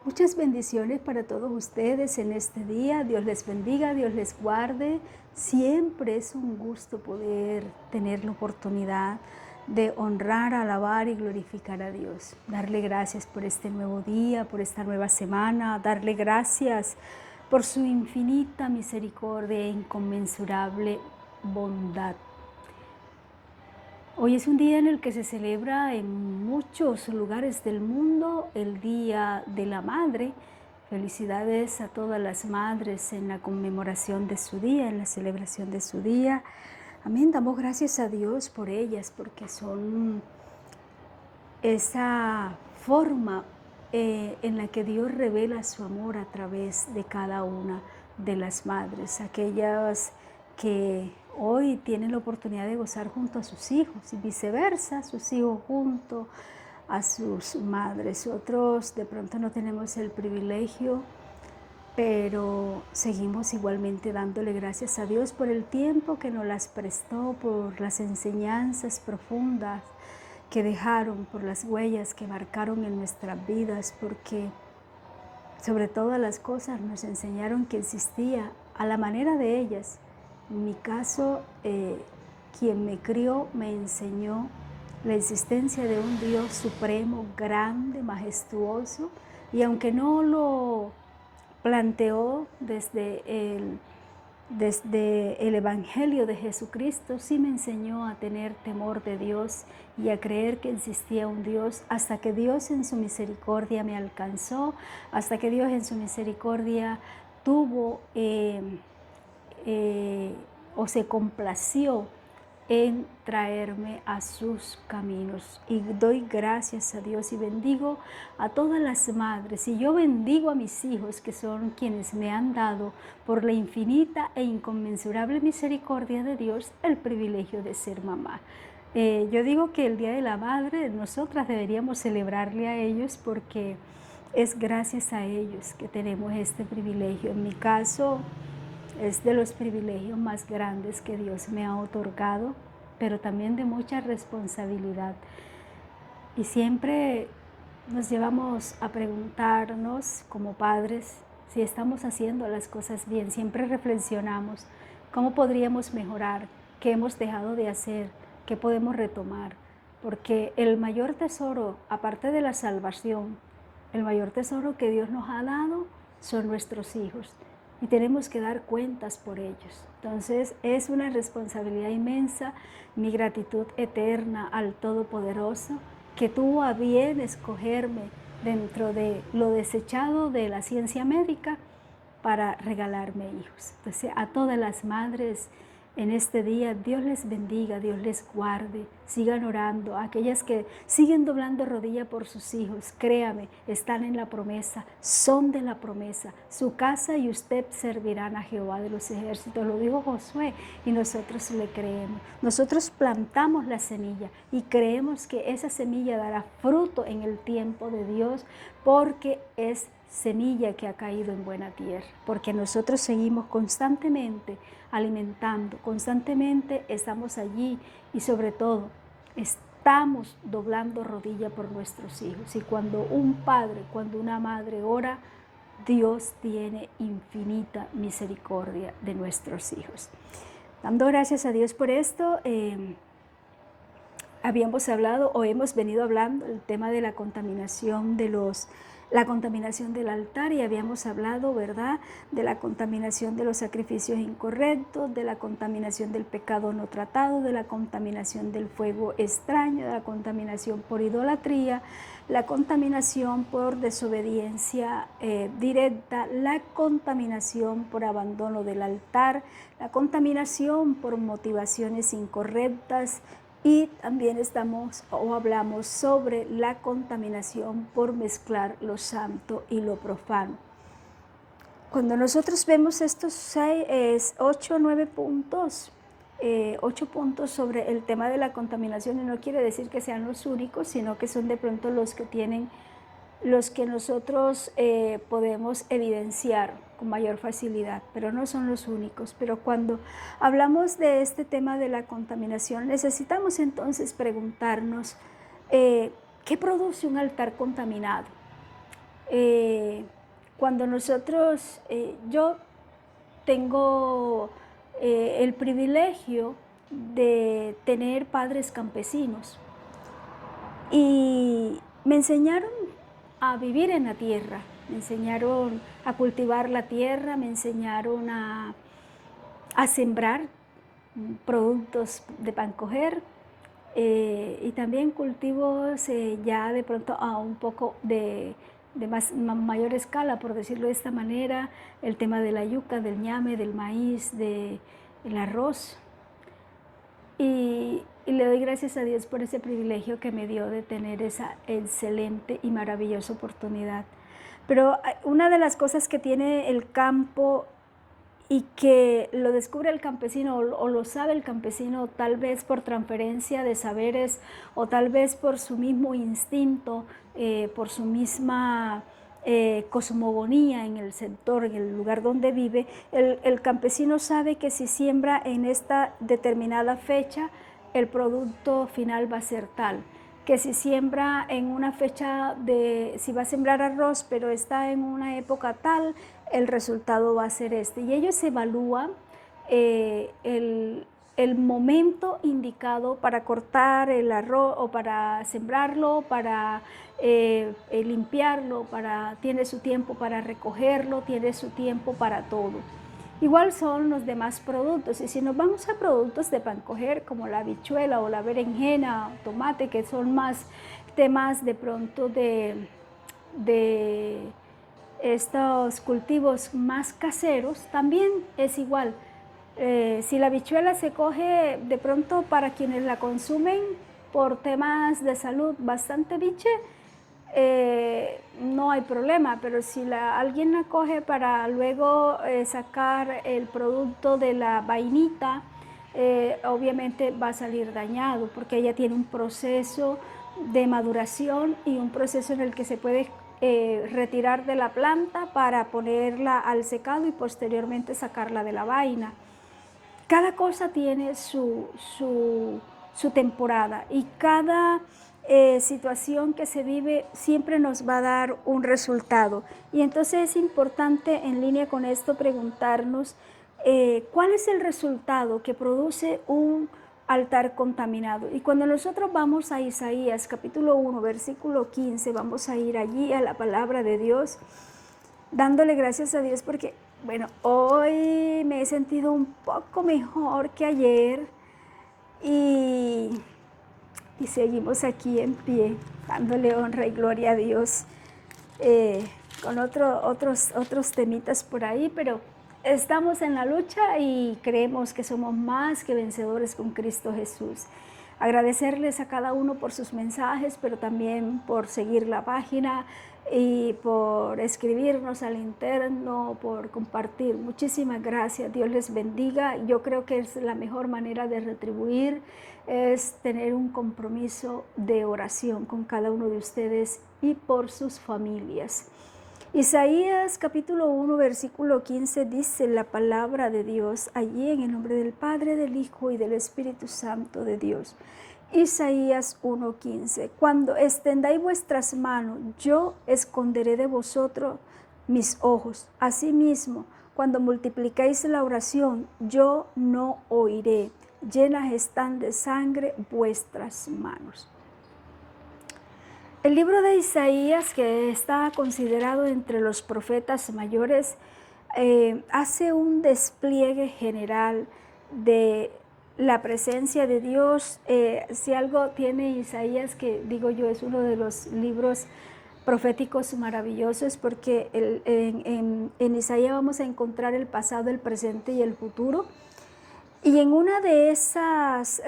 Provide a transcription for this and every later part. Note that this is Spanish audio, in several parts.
Muchas bendiciones para todos ustedes en este día. Dios les bendiga, Dios les guarde. Siempre es un gusto poder tener la oportunidad de honrar, alabar y glorificar a Dios. Darle gracias por este nuevo día, por esta nueva semana. Darle gracias por su infinita misericordia e inconmensurable bondad. Hoy es un día en el que se celebra en muchos lugares del mundo el Día de la Madre. Felicidades a todas las madres en la conmemoración de su día, en la celebración de su día. Amén, damos gracias a Dios por ellas, porque son esa forma en la que Dios revela su amor a través de cada una de las madres, aquellas que hoy tienen la oportunidad de gozar junto a sus hijos y viceversa, sus hijos junto a sus madres. Otros de pronto no tenemos el privilegio, pero seguimos igualmente dándole gracias a Dios por el tiempo que nos las prestó, por las enseñanzas profundas que dejaron, por las huellas que marcaron en nuestras vidas, porque sobre todas las cosas nos enseñaron que existía a la manera de ellas. En mi caso, quien me crió me enseñó la existencia de un Dios supremo, grande, majestuoso, y aunque no lo planteó desde el Evangelio de Jesucristo, sí me enseñó a tener temor de Dios y a creer que existía un Dios, hasta que Dios en su misericordia me alcanzó, hasta que Dios en su misericordia tuvo o se complació en traerme a sus caminos. Y doy gracias a Dios y bendigo a todas las madres. Y yo bendigo a mis hijos, que son quienes me han dado, por la infinita e inconmensurable misericordia de Dios, el privilegio de ser mamá. Yo digo que el Día de la Madre, nosotras deberíamos celebrarle a ellos, porque es gracias a ellos que tenemos este privilegio. En mi caso, es de los privilegios más grandes que Dios me ha otorgado, pero también de mucha responsabilidad. Y siempre nos llevamos a preguntarnos como padres si estamos haciendo las cosas bien. Siempre reflexionamos cómo podríamos mejorar, qué hemos dejado de hacer, qué podemos retomar. Porque el mayor tesoro, aparte de la salvación, el mayor tesoro que Dios nos ha dado son nuestros hijos. Y tenemos que dar cuentas por ellos. Entonces es una responsabilidad inmensa, mi gratitud eterna al Todopoderoso, que tuvo a bien escogerme dentro de lo desechado de la ciencia médica para regalarme hijos. Entonces a todas las madres en este día, Dios les bendiga, Dios les guarde, sigan orando. Aquellas que siguen doblando rodilla por sus hijos, créame, están en la promesa, son de la promesa. Su casa y usted servirán a Jehová de los ejércitos, lo dijo Josué, y nosotros le creemos. Nosotros plantamos la semilla y creemos que esa semilla dará fruto en el tiempo de Dios, porque es semilla que ha caído en buena tierra, porque nosotros seguimos constantemente alimentando, constantemente estamos allí y sobre todo estamos doblando rodilla por nuestros hijos. Y cuando un padre, cuando una madre ora, Dios tiene infinita misericordia de nuestros hijos. Dando gracias a Dios por esto, habíamos hablado o hemos venido hablando el tema de la contaminación la contaminación del altar, y habíamos hablado, ¿verdad?, de la contaminación de los sacrificios incorrectos, de la contaminación del pecado no tratado, de la contaminación del fuego extraño, de la contaminación por idolatría, la contaminación por desobediencia directa, la contaminación por abandono del altar, la contaminación por motivaciones incorrectas. Y también hablamos sobre la contaminación por mezclar lo santo y lo profano. Cuando nosotros vemos estos 8 o 9 puntos, 8 puntos sobre el tema de la contaminación, y no quiere decir que sean los únicos, sino que son de pronto los que nosotros podemos evidenciar con mayor facilidad, pero no son los únicos. Pero cuando hablamos de este tema de la contaminación, necesitamos entonces preguntarnos, ¿qué produce un altar contaminado? Cuando nosotros, yo tengo el privilegio de tener padres campesinos y me enseñaron a vivir en la tierra, me enseñaron a cultivar la tierra, me enseñaron a sembrar productos de pan coger, y también cultivos ya de pronto a un poco de mayor escala, por decirlo de esta manera, el tema de la yuca, del ñame, del maíz, del arroz. Y le doy gracias a Dios por ese privilegio que me dio de tener esa excelente y maravillosa oportunidad. Pero una de las cosas que tiene el campo y que lo descubre el campesino o lo sabe el campesino tal vez por transferencia de saberes o tal vez por su mismo instinto, por su misma cosmogonía en el sector, en el lugar donde vive, el campesino sabe que si siembra en esta determinada fecha, el producto final va a ser tal. Que si siembra en una fecha si va a sembrar arroz, pero está en una época tal, el resultado va a ser este. Y ellos evalúan el momento indicado para cortar el arroz o para sembrarlo, para limpiarlo, tiene su tiempo para recogerlo, tiene su tiempo para todo. Igual son los demás productos, y si nos vamos a productos de pan coger como la habichuela o la berenjena, tomate, que son más temas de pronto de estos cultivos más caseros, también es igual. Si la habichuela se coge de pronto para quienes la consumen por temas de salud bastante biche, no hay problema, pero si alguien la coge para luego sacar el producto de la vainita, obviamente va a salir dañado porque ella tiene un proceso de maduración y un proceso en el que se puede retirar de la planta para ponerla al secado y posteriormente sacarla de la vaina. Cada cosa tiene su temporada y cada situación que se vive siempre nos va a dar un resultado. Y entonces es importante en línea con esto preguntarnos cuál es el resultado que produce un altar contaminado. Y cuando nosotros vamos a Isaías capítulo 1 versículo 15, vamos a ir allí a la palabra de Dios, dándole gracias a Dios porque, bueno, hoy me he sentido un poco mejor que ayer y seguimos aquí en pie, dándole honra y gloria a Dios, con otros temitas por ahí, pero estamos en la lucha y creemos que somos más que vencedores con Cristo Jesús. Agradecerles a cada uno por sus mensajes, pero también por seguir la página y por escribirnos al interno, por compartir. Muchísimas gracias, Dios les bendiga. Yo creo que es la mejor manera de retribuir, es tener un compromiso de oración con cada uno de ustedes y por sus familias. Isaías capítulo 1 versículo 15 dice la palabra de Dios allí en el nombre del Padre, del Hijo y del Espíritu Santo de Dios. Isaías 1:15, cuando extendáis vuestras manos, yo esconderé de vosotros mis ojos. Asimismo, cuando multiplicáis la oración, yo no oiré. Llenas están de sangre vuestras manos. El libro de Isaías, que está considerado entre los profetas mayores, hace un despliegue general de la presencia de Dios. Si algo tiene Isaías, que digo yo es uno de los libros proféticos maravillosos, porque en Isaías vamos a encontrar el pasado, el presente y el futuro. Y en una de esas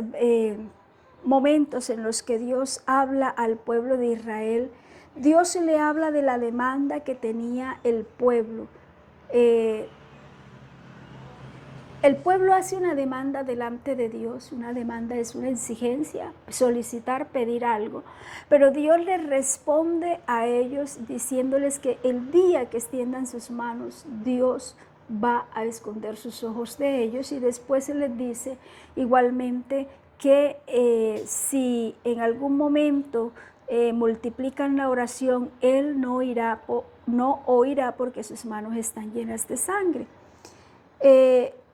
momentos en los que Dios habla al pueblo de Israel, Dios le habla de la demanda que tenía el pueblo. El pueblo hace una demanda delante de Dios. Una demanda es una exigencia, solicitar, pedir algo, pero Dios les responde a ellos diciéndoles que el día que extiendan sus manos, Dios va a esconder sus ojos de ellos, y después se les dice igualmente que si en algún momento multiplican la oración, él no oirá porque sus manos están llenas de sangre.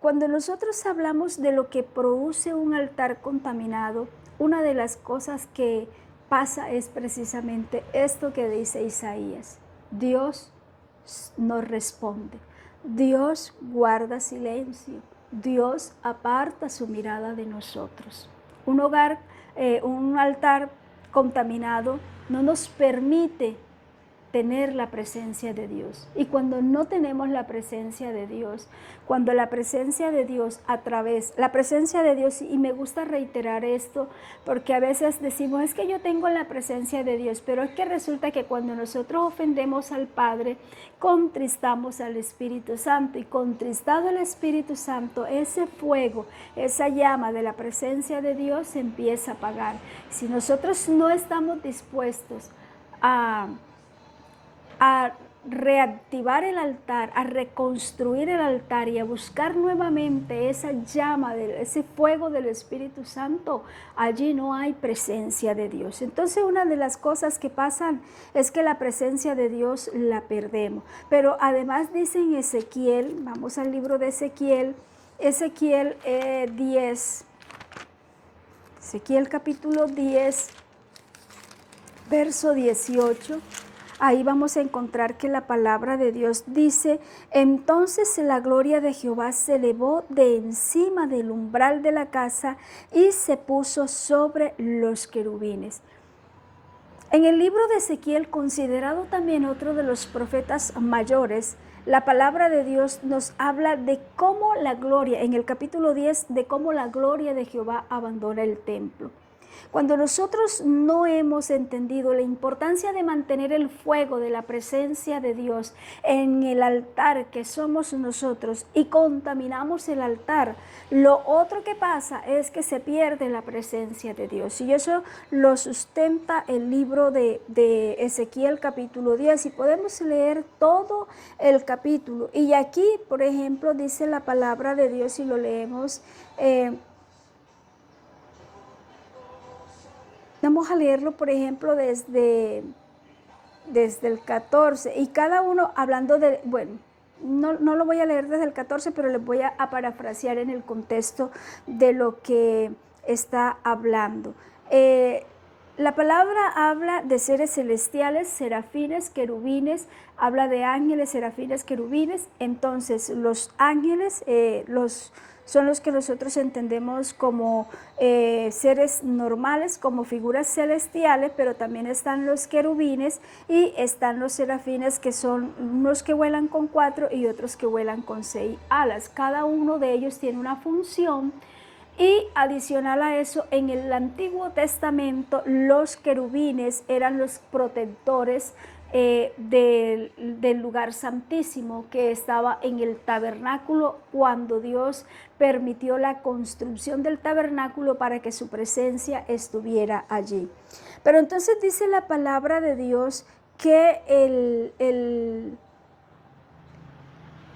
Cuando nosotros hablamos de lo que produce un altar contaminado, una de las cosas que pasa es precisamente esto que dice Isaías. Dios no responde, Dios guarda silencio, Dios aparta su mirada de nosotros. Un altar contaminado no nos permite tener la presencia de Dios. Y cuando no tenemos la presencia de Dios, cuando la presencia de Dios la presencia de Dios, y me gusta reiterar esto, porque a veces decimos, es que yo tengo la presencia de Dios, pero es que resulta que cuando nosotros ofendemos al Padre, contristamos al Espíritu Santo, y contristado el Espíritu Santo, ese fuego, esa llama de la presencia de Dios se empieza a apagar. Si nosotros no estamos dispuestos a reactivar el altar, a reconstruir el altar y a buscar nuevamente esa llama, ese fuego del Espíritu Santo, allí no hay presencia de Dios. Entonces una de las cosas que pasan es que la presencia de Dios la perdemos. Pero además dice en Ezequiel, vamos al libro de Ezequiel, Ezequiel 10, Ezequiel capítulo 10, verso 18, ahí vamos a encontrar que la palabra de Dios dice, entonces la gloria de Jehová se elevó de encima del umbral de la casa y se puso sobre los querubines. En el libro de Ezequiel, considerado también otro de los profetas mayores, la palabra de Dios nos habla de cómo la gloria, en el capítulo 10, de cómo la gloria de Jehová abandona el templo. Cuando nosotros no hemos entendido la importancia de mantener el fuego de la presencia de Dios en el altar que somos nosotros y contaminamos el altar, lo otro que pasa es que se pierde la presencia de Dios. Y eso lo sustenta el libro de Ezequiel capítulo 10 y podemos leer todo el capítulo. Y aquí, por ejemplo, dice la palabra de Dios y lo leemos. Vamos a leerlo, por ejemplo, desde el 14, y cada uno hablando de, bueno, no lo voy a leer desde el 14, pero les voy a parafrasear en el contexto de lo que está hablando. La palabra habla de seres celestiales, serafines, querubines, habla de ángeles, serafines, querubines. Entonces los ángeles son los que nosotros entendemos como seres normales, como figuras celestiales, pero también están los querubines y están los serafines, que son unos que vuelan con 4 y otros que vuelan con 6 alas. Cada uno de ellos tiene una función. Y adicional a eso, en el Antiguo Testamento, los querubines eran los protectores del lugar santísimo que estaba en el tabernáculo cuando Dios permitió la construcción del tabernáculo para que su presencia estuviera allí. Pero entonces dice la palabra de Dios que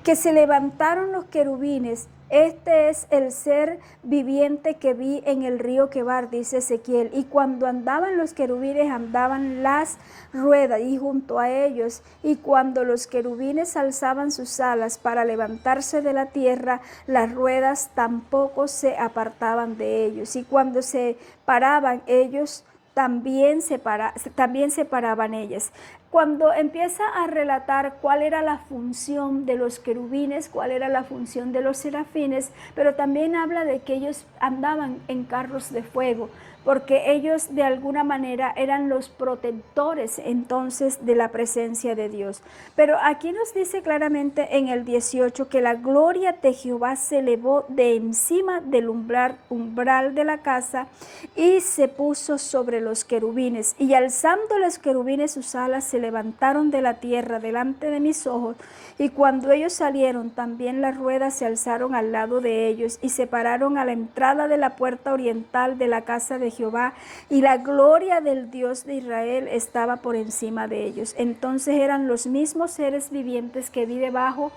que se levantaron los querubines. Este es el ser viviente que vi en el río Quebar, dice Ezequiel. Y cuando andaban los querubines, andaban las ruedas y junto a ellos. Y cuando los querubines alzaban sus alas para levantarse de la tierra, las ruedas tampoco se apartaban de ellos. Y cuando se paraban ellos, también se paraban ellas. Cuando empieza a relatar cuál era la función de los querubines, cuál era la función de los serafines, pero también habla de que ellos andaban en carros de fuego, porque ellos de alguna manera eran los protectores entonces de la presencia de Dios. Pero aquí nos dice claramente en el 18 que la gloria de Jehová se elevó de encima del umbral de la casa y se puso sobre los querubines. Y alzando los querubines sus alas, se levantaron de la tierra delante de mis ojos, y cuando ellos salieron, también las ruedas se alzaron al lado de ellos y se pararon a la entrada de la puerta oriental de la casa de Jehová, y la gloria del Dios de Israel estaba por encima de ellos. Entonces eran los mismos seres vivientes que vi debajo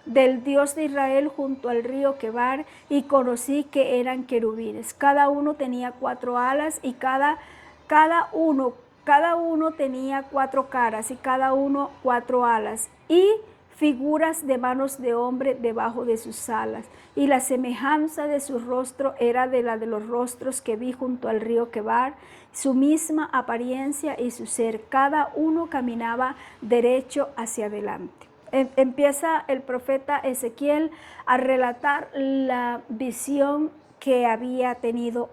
del Dios de Israel junto al río Quebar, y conocí que eran querubines. Cada uno tenía 4 alas y cada uno cada uno tenía 4 caras y cada uno 4 alas, y figuras de manos de hombre debajo de sus alas. Y la semejanza de su rostro era de la de los rostros que vi junto al río Quebar, su misma apariencia y su ser. Cada uno caminaba derecho hacia adelante. Empieza el profeta Ezequiel a relatar la visión que había tenido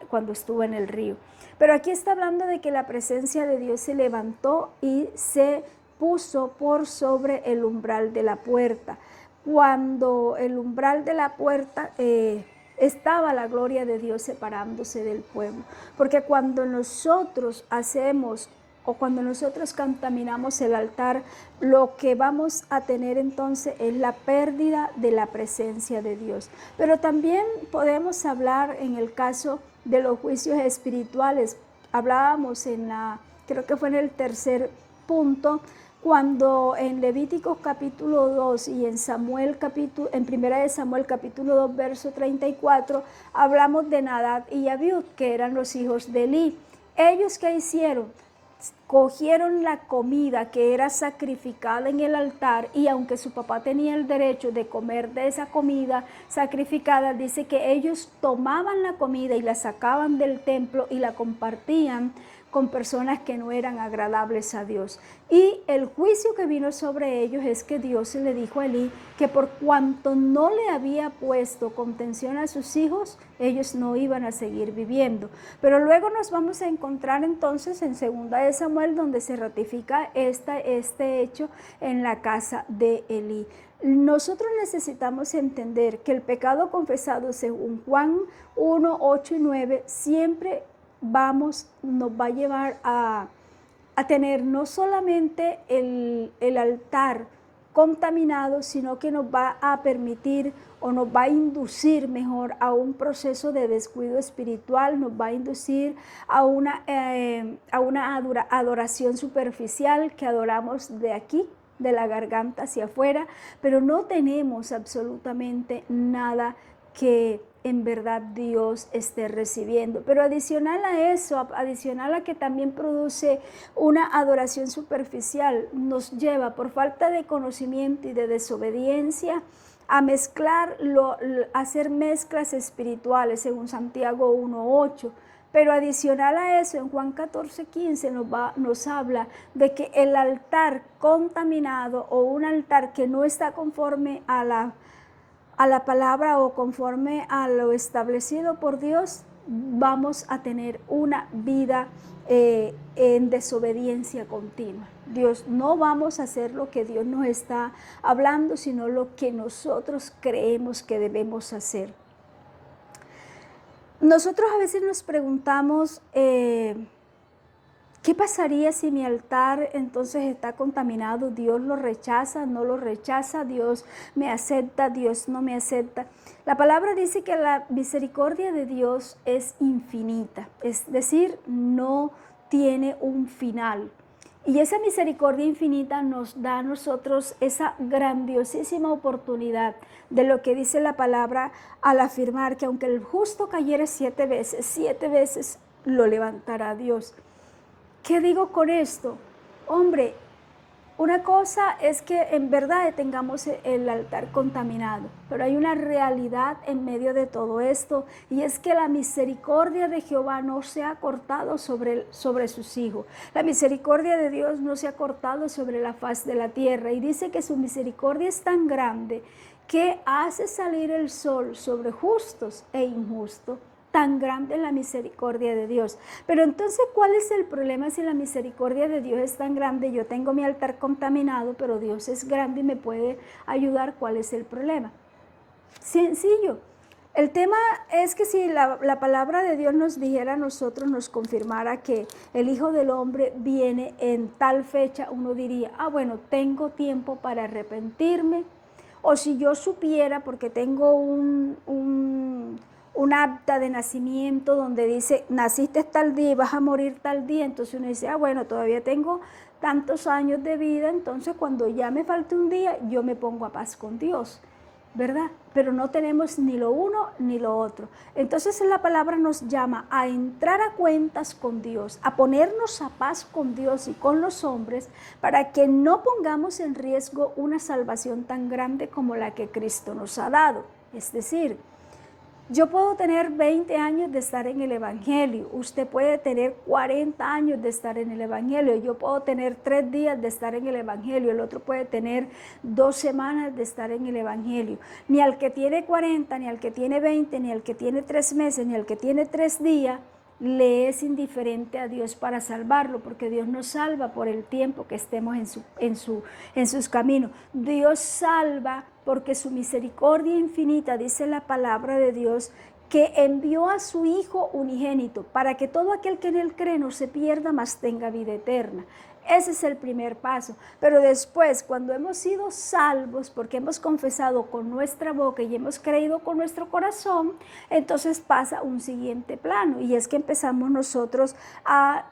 cuando estuvo en el río. Pero aquí está hablando de que la presencia de Dios se levantó y se puso por sobre el umbral de la puerta. Cuando el umbral de la puerta estaba la gloria de Dios separándose del pueblo. Porque cuando nosotros hacemos o cuando nosotros contaminamos el altar, lo que vamos a tener entonces es la pérdida de la presencia de Dios. Pero también podemos hablar en el caso de los juicios espirituales. Hablábamos creo que fue en el tercer punto, cuando en Levíticos capítulo 2 y en Primera de Samuel capítulo 2 verso 34 hablamos de Nadab y Abiud, que eran los hijos de Elí. ¿Ellos qué hicieron? Cogieron la comida que era sacrificada en el altar, y aunque su papá tenía el derecho de comer de esa comida sacrificada, dice que ellos tomaban la comida y la sacaban del templo y la compartían con personas que no eran agradables a Dios. Y el juicio que vino sobre ellos es que Dios le dijo a Elí que por cuanto no le había puesto contención a sus hijos, ellos no iban a seguir viviendo. Pero luego nos vamos a encontrar entonces en 2 de Samuel, donde se ratifica este hecho en la casa de Elí. Nosotros necesitamos entender que el pecado confesado según Juan 1, 8 y 9 siempre nos va a llevar a tener no solamente el altar contaminado, sino que nos va a permitir o nos va a inducir mejor a un proceso de descuido espiritual, nos va a inducir a una adoración superficial, que adoramos de aquí, de la garganta hacia afuera, pero no tenemos absolutamente nada que en verdad Dios esté recibiendo. Pero adicional a eso, adicional a que también produce una adoración superficial, nos lleva por falta de conocimiento y de desobediencia a hacer mezclas espirituales según Santiago 1:8. Pero adicional a eso, en Juan 14:15 nos habla de que el altar contaminado o un altar que no está conforme a la palabra o conforme a lo establecido por Dios, vamos a tener una vida en desobediencia continua. No vamos a hacer lo que Dios nos está hablando, sino lo que nosotros creemos que debemos hacer. Nosotros a veces nos preguntamos, ¿qué pasaría si mi altar entonces está contaminado? ¿Dios lo rechaza? ¿No lo rechaza? ¿Dios me acepta? ¿Dios no me acepta? La palabra dice que la misericordia de Dios es infinita, es decir, no tiene un final. Y esa misericordia infinita nos da a nosotros esa grandiosísima oportunidad de lo que dice la palabra al afirmar que aunque el justo cayere 7 veces lo levantará Dios. ¿Qué digo con esto? Hombre, una cosa es que en verdad tengamos el altar contaminado, pero hay una realidad en medio de todo esto, y es que la misericordia de Jehová no se ha cortado sobre sus hijos. La misericordia de Dios no se ha cortado sobre la faz de la tierra, y dice que su misericordia es tan grande que hace salir el sol sobre justos e injustos. Tan grande es la misericordia de Dios. Pero entonces, ¿cuál es el problema si la misericordia de Dios es tan grande? Yo tengo mi altar contaminado, pero Dios es grande y me puede ayudar. ¿Cuál es el problema? Sencillo. El tema es que si la palabra de Dios nos dijera a nosotros, nos confirmara que el Hijo del Hombre viene en tal fecha, uno diría, bueno, tengo tiempo para arrepentirme. O si yo supiera, porque tengo un acta de nacimiento donde dice, naciste tal día y vas a morir tal día, entonces uno dice, bueno, todavía tengo tantos años de vida, entonces cuando ya me falte un día, yo me pongo a paz con Dios. ¿verdad? Pero no tenemos ni lo uno ni lo otro. Entonces la palabra nos llama a entrar a cuentas con Dios, a ponernos a paz con Dios y con los hombres, para que no pongamos en riesgo una salvación tan grande como la que Cristo nos ha dado. Es decir, yo puedo tener 20 años de estar en el Evangelio, usted puede tener 40 años de estar en el Evangelio, yo puedo tener 3 días de estar en el Evangelio, el otro puede tener 2 semanas de estar en el Evangelio. Ni al que tiene 40, ni al que tiene 20, ni al que tiene 3 meses, ni al que tiene 3 días, le es indiferente a Dios para salvarlo, porque Dios nos salva por el tiempo que estemos en sus caminos. Dios salva porque su misericordia infinita, dice la palabra de Dios, que envió a su Hijo unigénito, para que todo aquel que en él cree no se pierda, mas tenga vida eterna. Ese es el primer paso. Pero después, cuando hemos sido salvos, porque hemos confesado con nuestra boca y hemos creído con nuestro corazón, entonces pasa un siguiente plano, y es que empezamos nosotros a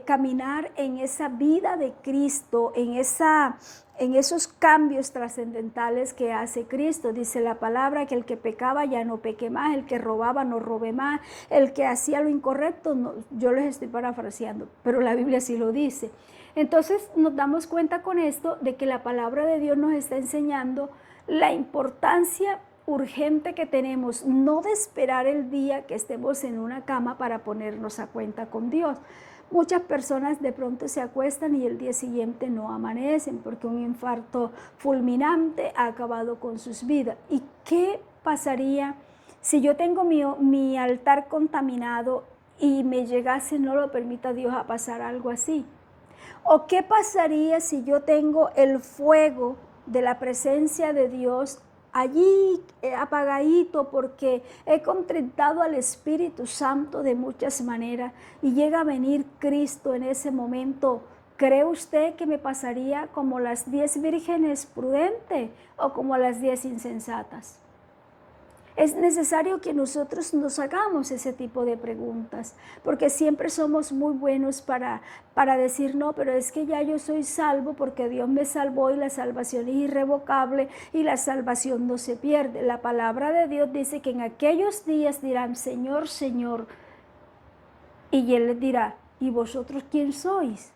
caminar en esa vida de Cristo, en esos cambios trascendentales que hace Cristo. Dice la palabra que el que pecaba ya no peque más, el que robaba no robe más, el que hacía lo incorrecto, no, yo les estoy parafraseando, pero la Biblia sí lo dice. Entonces nos damos cuenta con esto de que la palabra de Dios nos está enseñando la importancia urgente que tenemos, no de esperar el día que estemos en una cama para ponernos a cuenta con Dios. Muchas personas de pronto se acuestan y el día siguiente no amanecen porque un infarto fulminante ha acabado con sus vidas. ¿Y qué pasaría si yo tengo mi altar contaminado y me llegase, no lo permita Dios, a pasar algo así? ¿O qué pasaría si yo tengo el fuego de la presencia de Dios allí apagadito porque he contristado al Espíritu Santo de muchas maneras y llega a venir Cristo en ese momento? ¿Cree usted que me pasaría como las 10 vírgenes prudentes o como las 10 insensatas? Es necesario que nosotros nos hagamos ese tipo de preguntas, porque siempre somos muy buenos para decir, no, pero es que ya yo soy salvo porque Dios me salvó y la salvación es irrevocable y la salvación no se pierde. La palabra de Dios dice que en aquellos días dirán, Señor, Señor, y Él les dirá, ¿y vosotros quién sois?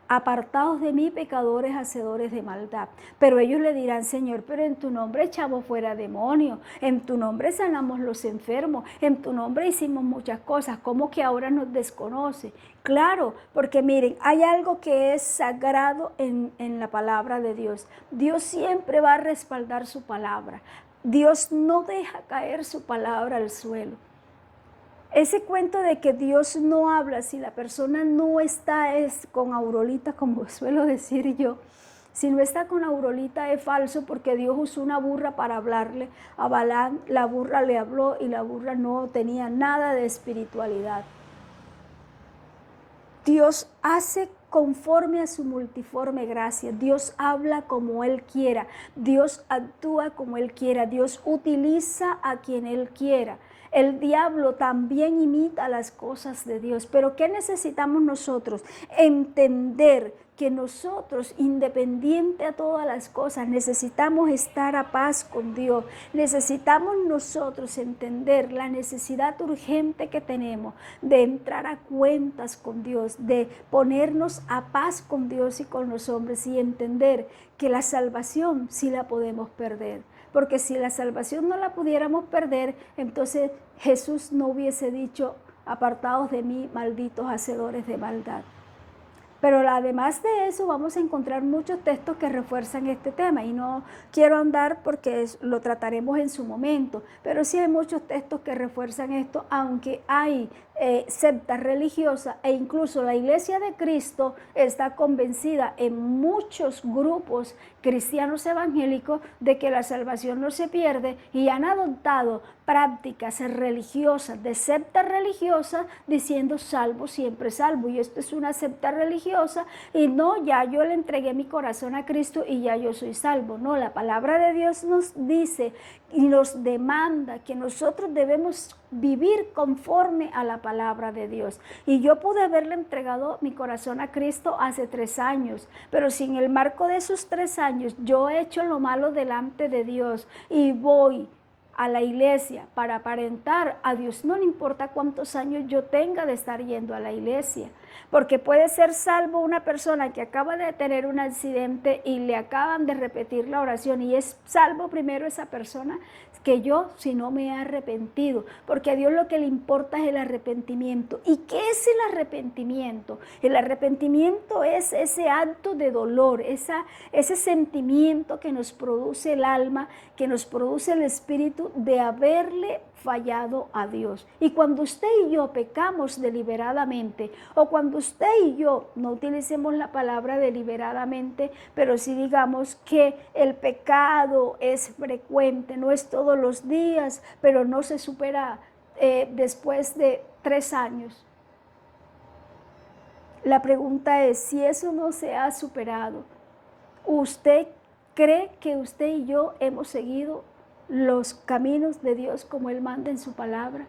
Apartados de mí, pecadores, hacedores de maldad. Pero ellos le dirán, Señor, pero en tu nombre echamos fuera demonios, en tu nombre sanamos los enfermos, en tu nombre hicimos muchas cosas. ¿Cómo que ahora nos desconoce? Claro, porque miren, hay algo que es sagrado en la palabra de Dios. Dios siempre va a respaldar su palabra. Dios no deja caer su palabra al suelo. Ese cuento de que Dios no habla si la persona no está con aurolita, como suelo decir yo, si no está con aurolita es falso, porque Dios usó una burra para hablarle a Balaam, la burra le habló y la burra no tenía nada de espiritualidad. Dios hace conforme a su multiforme gracia. Dios habla como Él quiera. Dios actúa como Él quiera. Dios utiliza a quien Él quiera. El diablo también imita las cosas de Dios. Pero ¿qué necesitamos nosotros? Entender que nosotros, independiente a todas las cosas, necesitamos estar a paz con Dios. Necesitamos nosotros entender la necesidad urgente que tenemos de entrar a cuentas con Dios, de ponernos a paz con Dios y con los hombres, y entender que la salvación sí la podemos perder. Porque si la salvación no la pudiéramos perder, entonces Jesús no hubiese dicho, apartados de mí, malditos hacedores de maldad. Pero además de eso vamos a encontrar muchos textos que refuerzan este tema, y no quiero andar porque lo trataremos en su momento, pero sí hay muchos textos que refuerzan esto, aunque hay sectas religiosas, e incluso la Iglesia de Cristo está convencida en muchos grupos cristianos evangélicos de que la salvación no se pierde, y han adoptado prácticas religiosas, de sectas religiosas, diciendo salvo, siempre salvo. Y esto es una secta religiosa, y no, ya yo le entregué mi corazón a Cristo y ya yo soy salvo. No, la palabra de Dios nos dice y nos demanda que nosotros debemos vivir conforme a la palabra de Dios. Y yo pude haberle entregado mi corazón a Cristo hace 3 años, pero si en el marco de esos 3 años yo he hecho lo malo delante de Dios y voy a la iglesia para aparentar a Dios, no le importa cuántos años yo tenga de estar yendo a la iglesia, porque puede ser salvo una persona que acaba de tener un accidente y le acaban de repetir la oración y es salvo primero esa persona que yo si no me he arrepentido, porque a Dios lo que le importa es el arrepentimiento. ¿Y qué es el arrepentimiento? El arrepentimiento es ese acto de dolor, ese sentimiento que nos produce el alma, que nos produce el espíritu de haberle fallado a Dios. Y cuando usted y yo pecamos deliberadamente, o cuando usted y yo, no utilicemos la palabra deliberadamente, pero sí digamos que el pecado es frecuente, no es todos los días, pero no se supera después de 3 años. La pregunta es, si eso no se ha superado, ¿usted cree que usted y yo hemos seguido los caminos de Dios como Él manda en su palabra?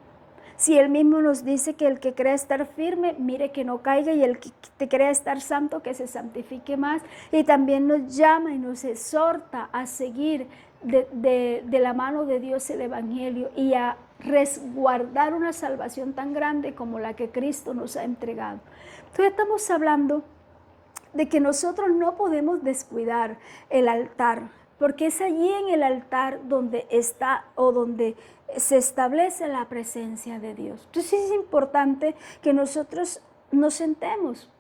Si Él mismo nos dice que el que crea estar firme, mire que no caiga, y el que te crea estar santo, que se santifique más. Y también nos llama y nos exhorta a seguir de la mano de Dios el Evangelio y a resguardar una salvación tan grande como la que Cristo nos ha entregado. Entonces estamos hablando de que nosotros no podemos descuidar el altar, porque es allí en el altar donde está o donde se establece la presencia de Dios. Entonces es importante que nosotros nos sentemos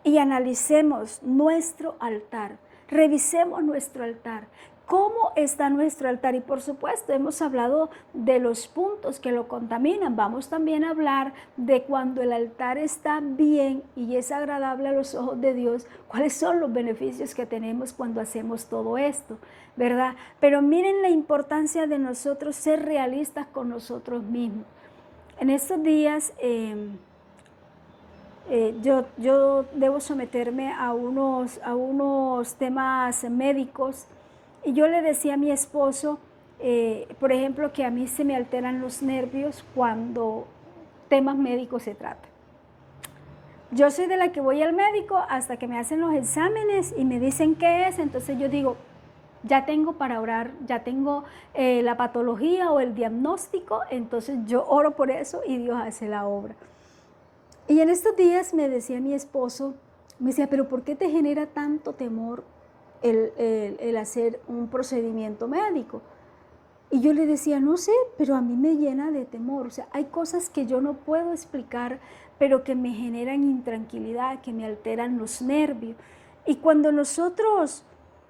y analicemos nuestro altar, revisemos nuestro altar. ¿Cómo está nuestro altar? Y por supuesto hemos hablado de los puntos que lo contaminan. Vamos también a hablar de cuando el altar está bien y es agradable a los ojos de Dios, cuáles son los beneficios que tenemos cuando hacemos todo esto, ¿verdad? Pero miren la importancia de nosotros ser realistas con nosotros mismos. En estos días yo debo someterme a unos temas médicos. Y yo le decía a mi esposo, por ejemplo, que a mí se me alteran los nervios cuando temas médicos se trata. Yo soy de la que voy al médico hasta que me hacen los exámenes y me dicen qué es, entonces yo digo, ya tengo para orar, ya tengo la patología o el diagnóstico, entonces yo oro por eso y Dios hace la obra. Y en estos días me decía mi esposo, me decía, pero ¿por qué te genera tanto temor el hacer un procedimiento médico? Y yo le decía, no sé, pero a mí me llena de temor. O sea, hay cosas que yo no puedo explicar, pero que me generan intranquilidad, que me alteran los nervios. Y cuando nosotros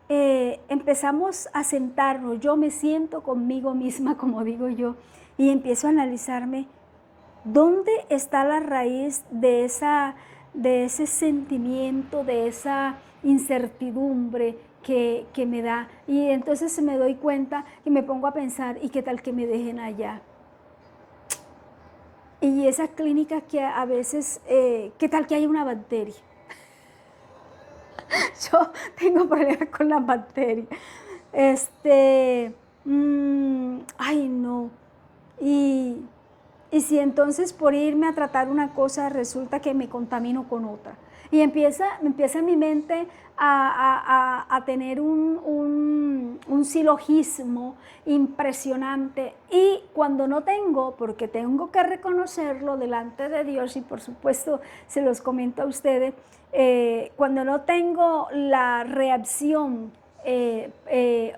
empezamos a sentarnos, yo me siento conmigo misma, como digo yo, y empiezo a analizarme, ¿dónde está la raíz de ese sentimiento, de esa incertidumbre que me da? Y entonces me doy cuenta y me pongo a pensar, ¿y qué tal que me dejen allá? Y esas clínicas que a veces, ¿qué tal que haya una bacteria? Yo tengo problemas con las bacterias. Ay, no. Y si entonces por irme a tratar una cosa resulta que me contamino con otra. Y empieza mi mente a tener un silogismo impresionante. Y cuando no tengo, porque tengo que reconocerlo delante de Dios, y por supuesto se los comento a ustedes, cuando no tengo la reacción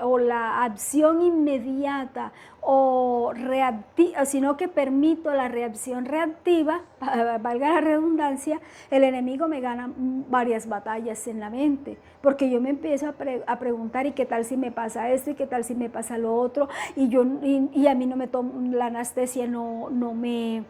o la acción inmediata o reactiva, sino que permito la reacción reactiva, valga la redundancia, el enemigo me gana varias batallas en la mente, porque yo me empiezo a preguntar, ¿y qué tal si me pasa esto? ¿Y qué tal si me pasa lo otro? Y a mí no me toma la anestesia, no me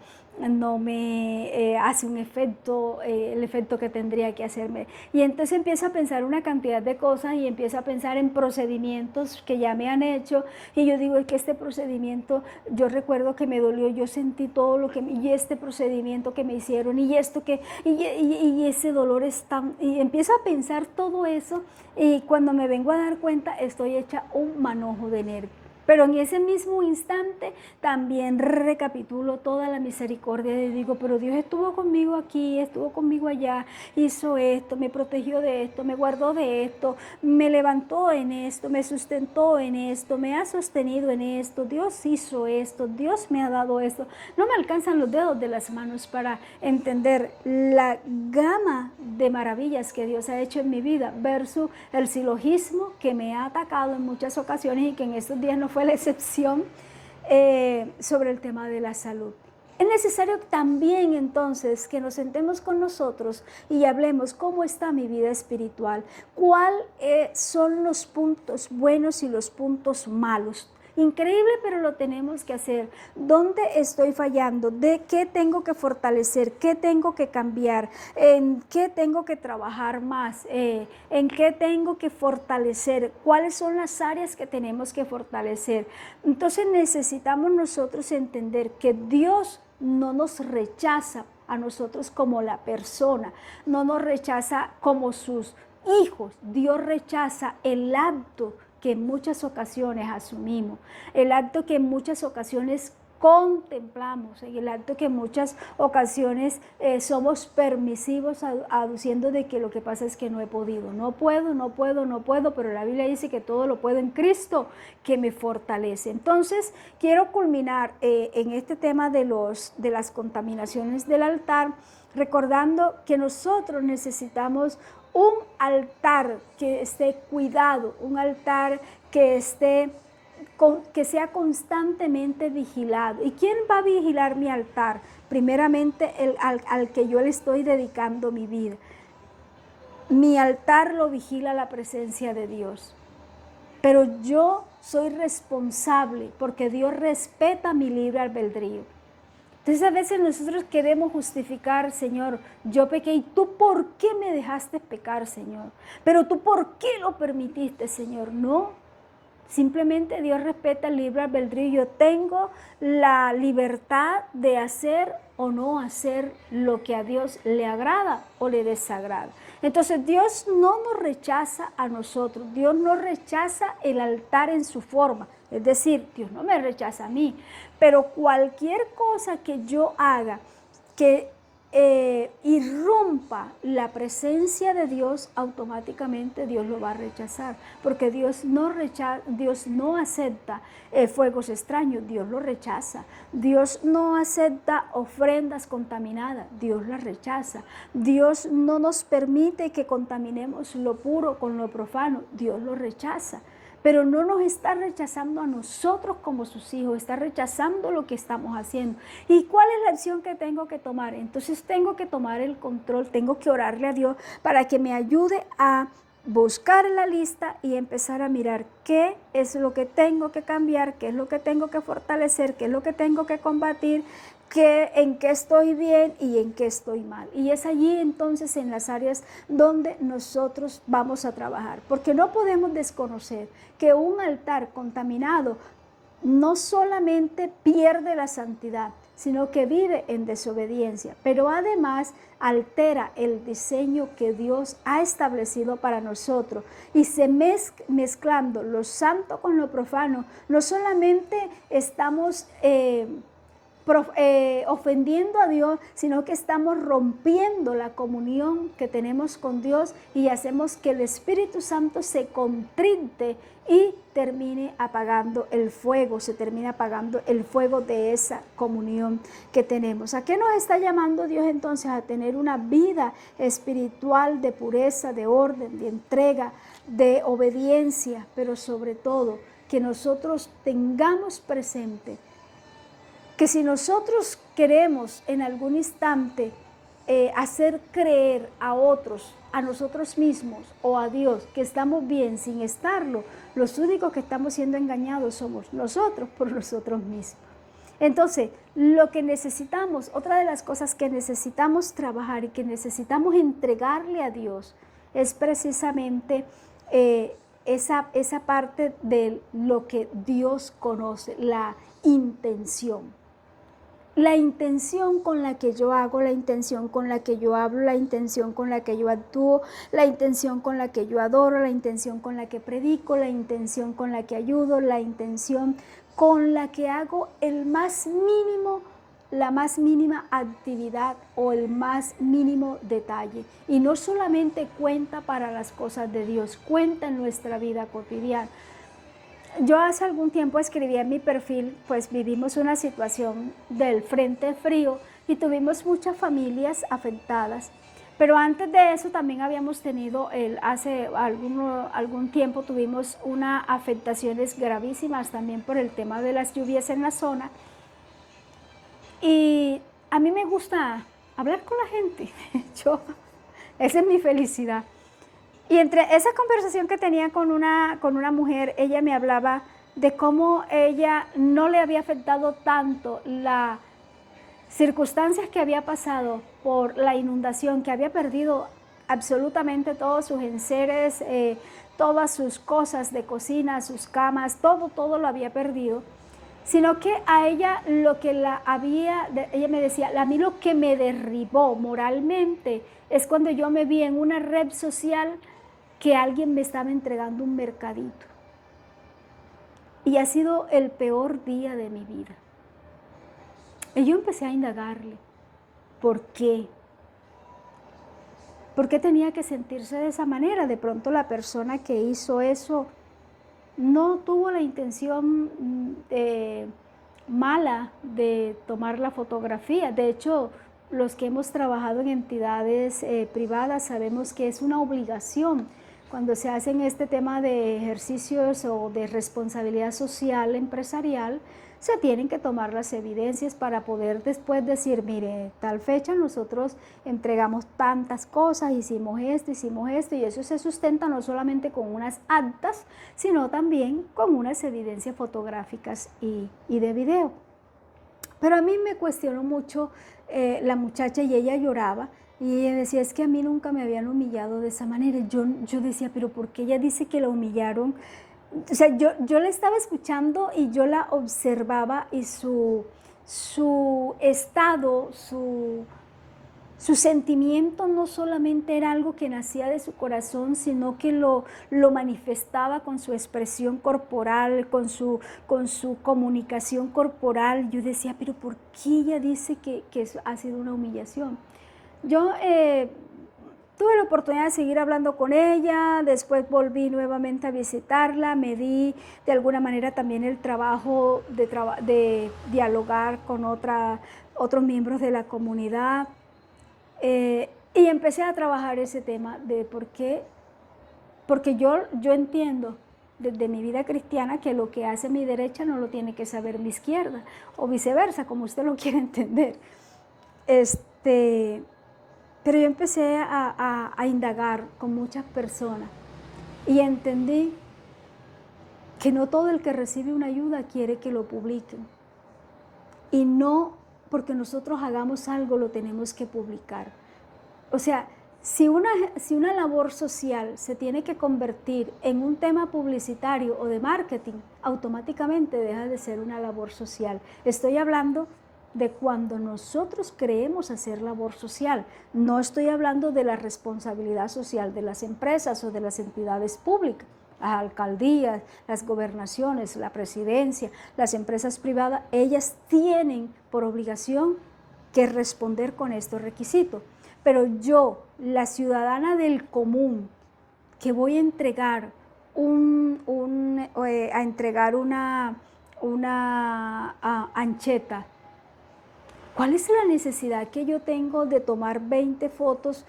hace un efecto, el efecto que tendría que hacerme. Y entonces empiezo a pensar una cantidad de cosas y empiezo a pensar en procedimientos que ya me han hecho. Y yo digo, es que este procedimiento, yo recuerdo que me dolió, yo sentí todo lo que, y este procedimiento que me hicieron, y esto que, y ese dolor es tan, y empiezo a pensar todo eso, y cuando me vengo a dar cuenta, estoy hecha un manojo de nervios. Pero en ese mismo instante también recapitulo toda la misericordia y digo, pero Dios estuvo conmigo aquí, estuvo conmigo allá, hizo esto, me protegió de esto, me guardó de esto, me levantó en esto, me sustentó en esto, me ha sostenido en esto, Dios hizo esto, Dios me ha dado esto. No me alcanzan los dedos de las manos para entender la gama de maravillas que Dios ha hecho en mi vida versus el silogismo que me ha atacado en muchas ocasiones y que en estos días no fue la excepción, sobre el tema de la salud. Es necesario también entonces que nos sentemos con nosotros y hablemos cómo está mi vida espiritual, cuáles son los puntos buenos y los puntos malos. Increíble, pero lo tenemos que hacer. ¿Dónde estoy fallando? ¿De qué tengo que fortalecer? ¿Qué tengo que cambiar? ¿En qué tengo que trabajar más? ¿En qué tengo que fortalecer? ¿Cuáles son las áreas que tenemos que fortalecer? Entonces necesitamos nosotros entender que Dios no nos rechaza a nosotros como la persona, no nos rechaza como sus hijos. Dios rechaza el acto que en muchas ocasiones asumimos, el acto que en muchas ocasiones contemplamos, el acto que en muchas ocasiones somos permisivos aduciendo de que lo que pasa es que no he podido, no puedo, pero la Biblia dice que todo lo puedo en Cristo que me fortalece. Entonces quiero culminar en este tema de las contaminaciones del altar, recordando que nosotros necesitamos un altar que esté cuidado, un altar que sea constantemente vigilado. ¿Y quién va a vigilar mi altar? Primeramente al que yo le estoy dedicando mi vida. Mi altar lo vigila la presencia de Dios. Pero yo soy responsable porque Dios respeta mi libre albedrío. Entonces a veces nosotros queremos justificar, Señor, yo pequé y tú ¿por qué me dejaste pecar, Señor? Pero tú ¿por qué lo permitiste, Señor? No, simplemente Dios respeta el libre albedrío. Yo tengo la libertad de hacer o no hacer lo que a Dios le agrada o le desagrada. Entonces Dios no nos rechaza a nosotros, Dios no rechaza el altar en su forma. Es decir, Dios no me rechaza a mí, pero cualquier cosa que yo haga que irrumpa la presencia de Dios, automáticamente Dios lo va a rechazar, porque Dios no acepta fuegos extraños, Dios lo rechaza. Dios no acepta ofrendas contaminadas, Dios las rechaza. Dios no nos permite que contaminemos lo puro con lo profano, Dios lo rechaza. Pero no nos está rechazando a nosotros como sus hijos, está rechazando lo que estamos haciendo. ¿Y cuál es la acción que tengo que tomar? Entonces tengo que tomar el control, tengo que orarle a Dios para que me ayude a buscar la lista y empezar a mirar qué es lo que tengo que cambiar, qué es lo que tengo que fortalecer, qué es lo que tengo que combatir, en qué estoy bien y en qué estoy mal. Y es allí entonces en las áreas donde nosotros vamos a trabajar, porque no podemos desconocer que un altar contaminado no solamente pierde la santidad, sino que vive en desobediencia, pero además altera el diseño que Dios ha establecido para nosotros y se mezclando lo santo con lo profano. No solamente estamos ofendiendo a Dios, sino que estamos rompiendo la comunión que tenemos con Dios y hacemos que el Espíritu Santo se contrite y termine apagando el fuego, se termina apagando el fuego de esa comunión que tenemos. ¿A qué nos está llamando Dios entonces? A tener una vida espiritual de pureza, de orden, de entrega, de obediencia, pero sobre todo que nosotros tengamos presente que si nosotros queremos en algún instante hacer creer a otros, a nosotros mismos o a Dios que estamos bien sin estarlo, los únicos que estamos siendo engañados somos nosotros por nosotros mismos. Entonces, lo que necesitamos, otra de las cosas que necesitamos trabajar y que necesitamos entregarle a Dios es precisamente esa parte de lo que Dios conoce, la intención. la intención con la que yo hago, la intención con la que yo hablo, la intención con la que yo actúo, la intención con la que yo adoro, la intención con la que predico, la intención con la que ayudo, la intención con la que hago el más mínimo, la más mínima actividad o el más mínimo detalle. Y no solamente cuenta para las cosas de Dios, cuenta en nuestra vida cotidiana. Yo hace algún tiempo escribí en mi perfil, pues vivimos una situación del frente frío y tuvimos muchas familias afectadas. Pero antes de eso también habíamos tenido, hace algún tiempo tuvimos unas afectaciones gravísimas también por el tema de las lluvias en la zona. Y a mí me gusta hablar con la gente, esa es mi felicidad. Y entre esa conversación que tenía con una mujer, ella me hablaba de cómo ella no le había afectado tanto las circunstancias que había pasado por la inundación, que había perdido absolutamente todos sus enseres, todas sus cosas de cocina, sus camas, todo lo había perdido, sino que a ella lo que ella me decía, a mí lo que me derribó moralmente es cuando yo me vi en una red social que alguien me estaba entregando un mercadito. Y ha sido el peor día de mi vida. Y yo empecé a indagarle, ¿por qué? ¿Por qué tenía que sentirse de esa manera? De pronto la persona que hizo eso no tuvo la intención mala de tomar la fotografía. De hecho, los que hemos trabajado en entidades privadas sabemos que es una obligación cuando se hacen este tema de ejercicios o de responsabilidad social empresarial, se tienen que tomar las evidencias para poder después decir, mire, tal fecha nosotros entregamos tantas cosas, hicimos esto, y eso se sustenta no solamente con unas actas, sino también con unas evidencias fotográficas y de video. Pero a mí me cuestionó mucho la muchacha y ella lloraba. Y ella decía, es que a mí nunca me habían humillado de esa manera. Yo decía, pero ¿por qué ella dice que la humillaron? O sea, yo la estaba escuchando y yo la observaba y su estado, su sentimiento no solamente era algo que nacía de su corazón, sino que lo manifestaba con su expresión corporal, con su comunicación corporal. Yo decía, pero ¿por qué ella dice que eso ha sido una humillación? Yo tuve la oportunidad de seguir hablando con ella, después volví nuevamente a visitarla, me di de alguna manera también el trabajo de dialogar con otros miembros de la comunidad y empecé a trabajar ese tema de por qué, porque yo entiendo desde mi vida cristiana que lo que hace mi derecha no lo tiene que saber mi izquierda, o viceversa, como usted lo quiere entender. Pero yo empecé a indagar con muchas personas y entendí que no todo el que recibe una ayuda quiere que lo publiquen. Y no porque nosotros hagamos algo lo tenemos que publicar. O sea, si una labor social se tiene que convertir en un tema publicitario o de marketing, automáticamente deja de ser una labor social. Estoy hablando de cuando nosotros creemos hacer labor social. No estoy hablando de la responsabilidad social de las empresas o de las entidades públicas, las alcaldías, las gobernaciones, la presidencia, las empresas privadas. Ellas tienen por obligación que responder con estos requisitos. Pero yo, la ciudadana del común, que voy a entregar una ancheta, ¿cuál es la necesidad que yo tengo de tomar 20 fotos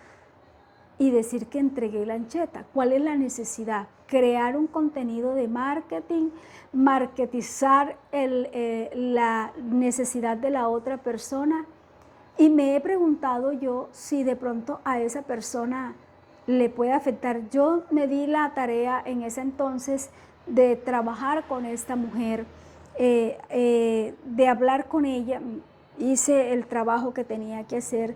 y decir que entregué la ancheta? ¿Cuál es la necesidad? Crear un contenido de marketing, marketizar la necesidad de la otra persona. Y me he preguntado yo si de pronto a esa persona le puede afectar. Yo me di la tarea en ese entonces de trabajar con esta mujer, de hablar con ella. Hice el trabajo que tenía que hacer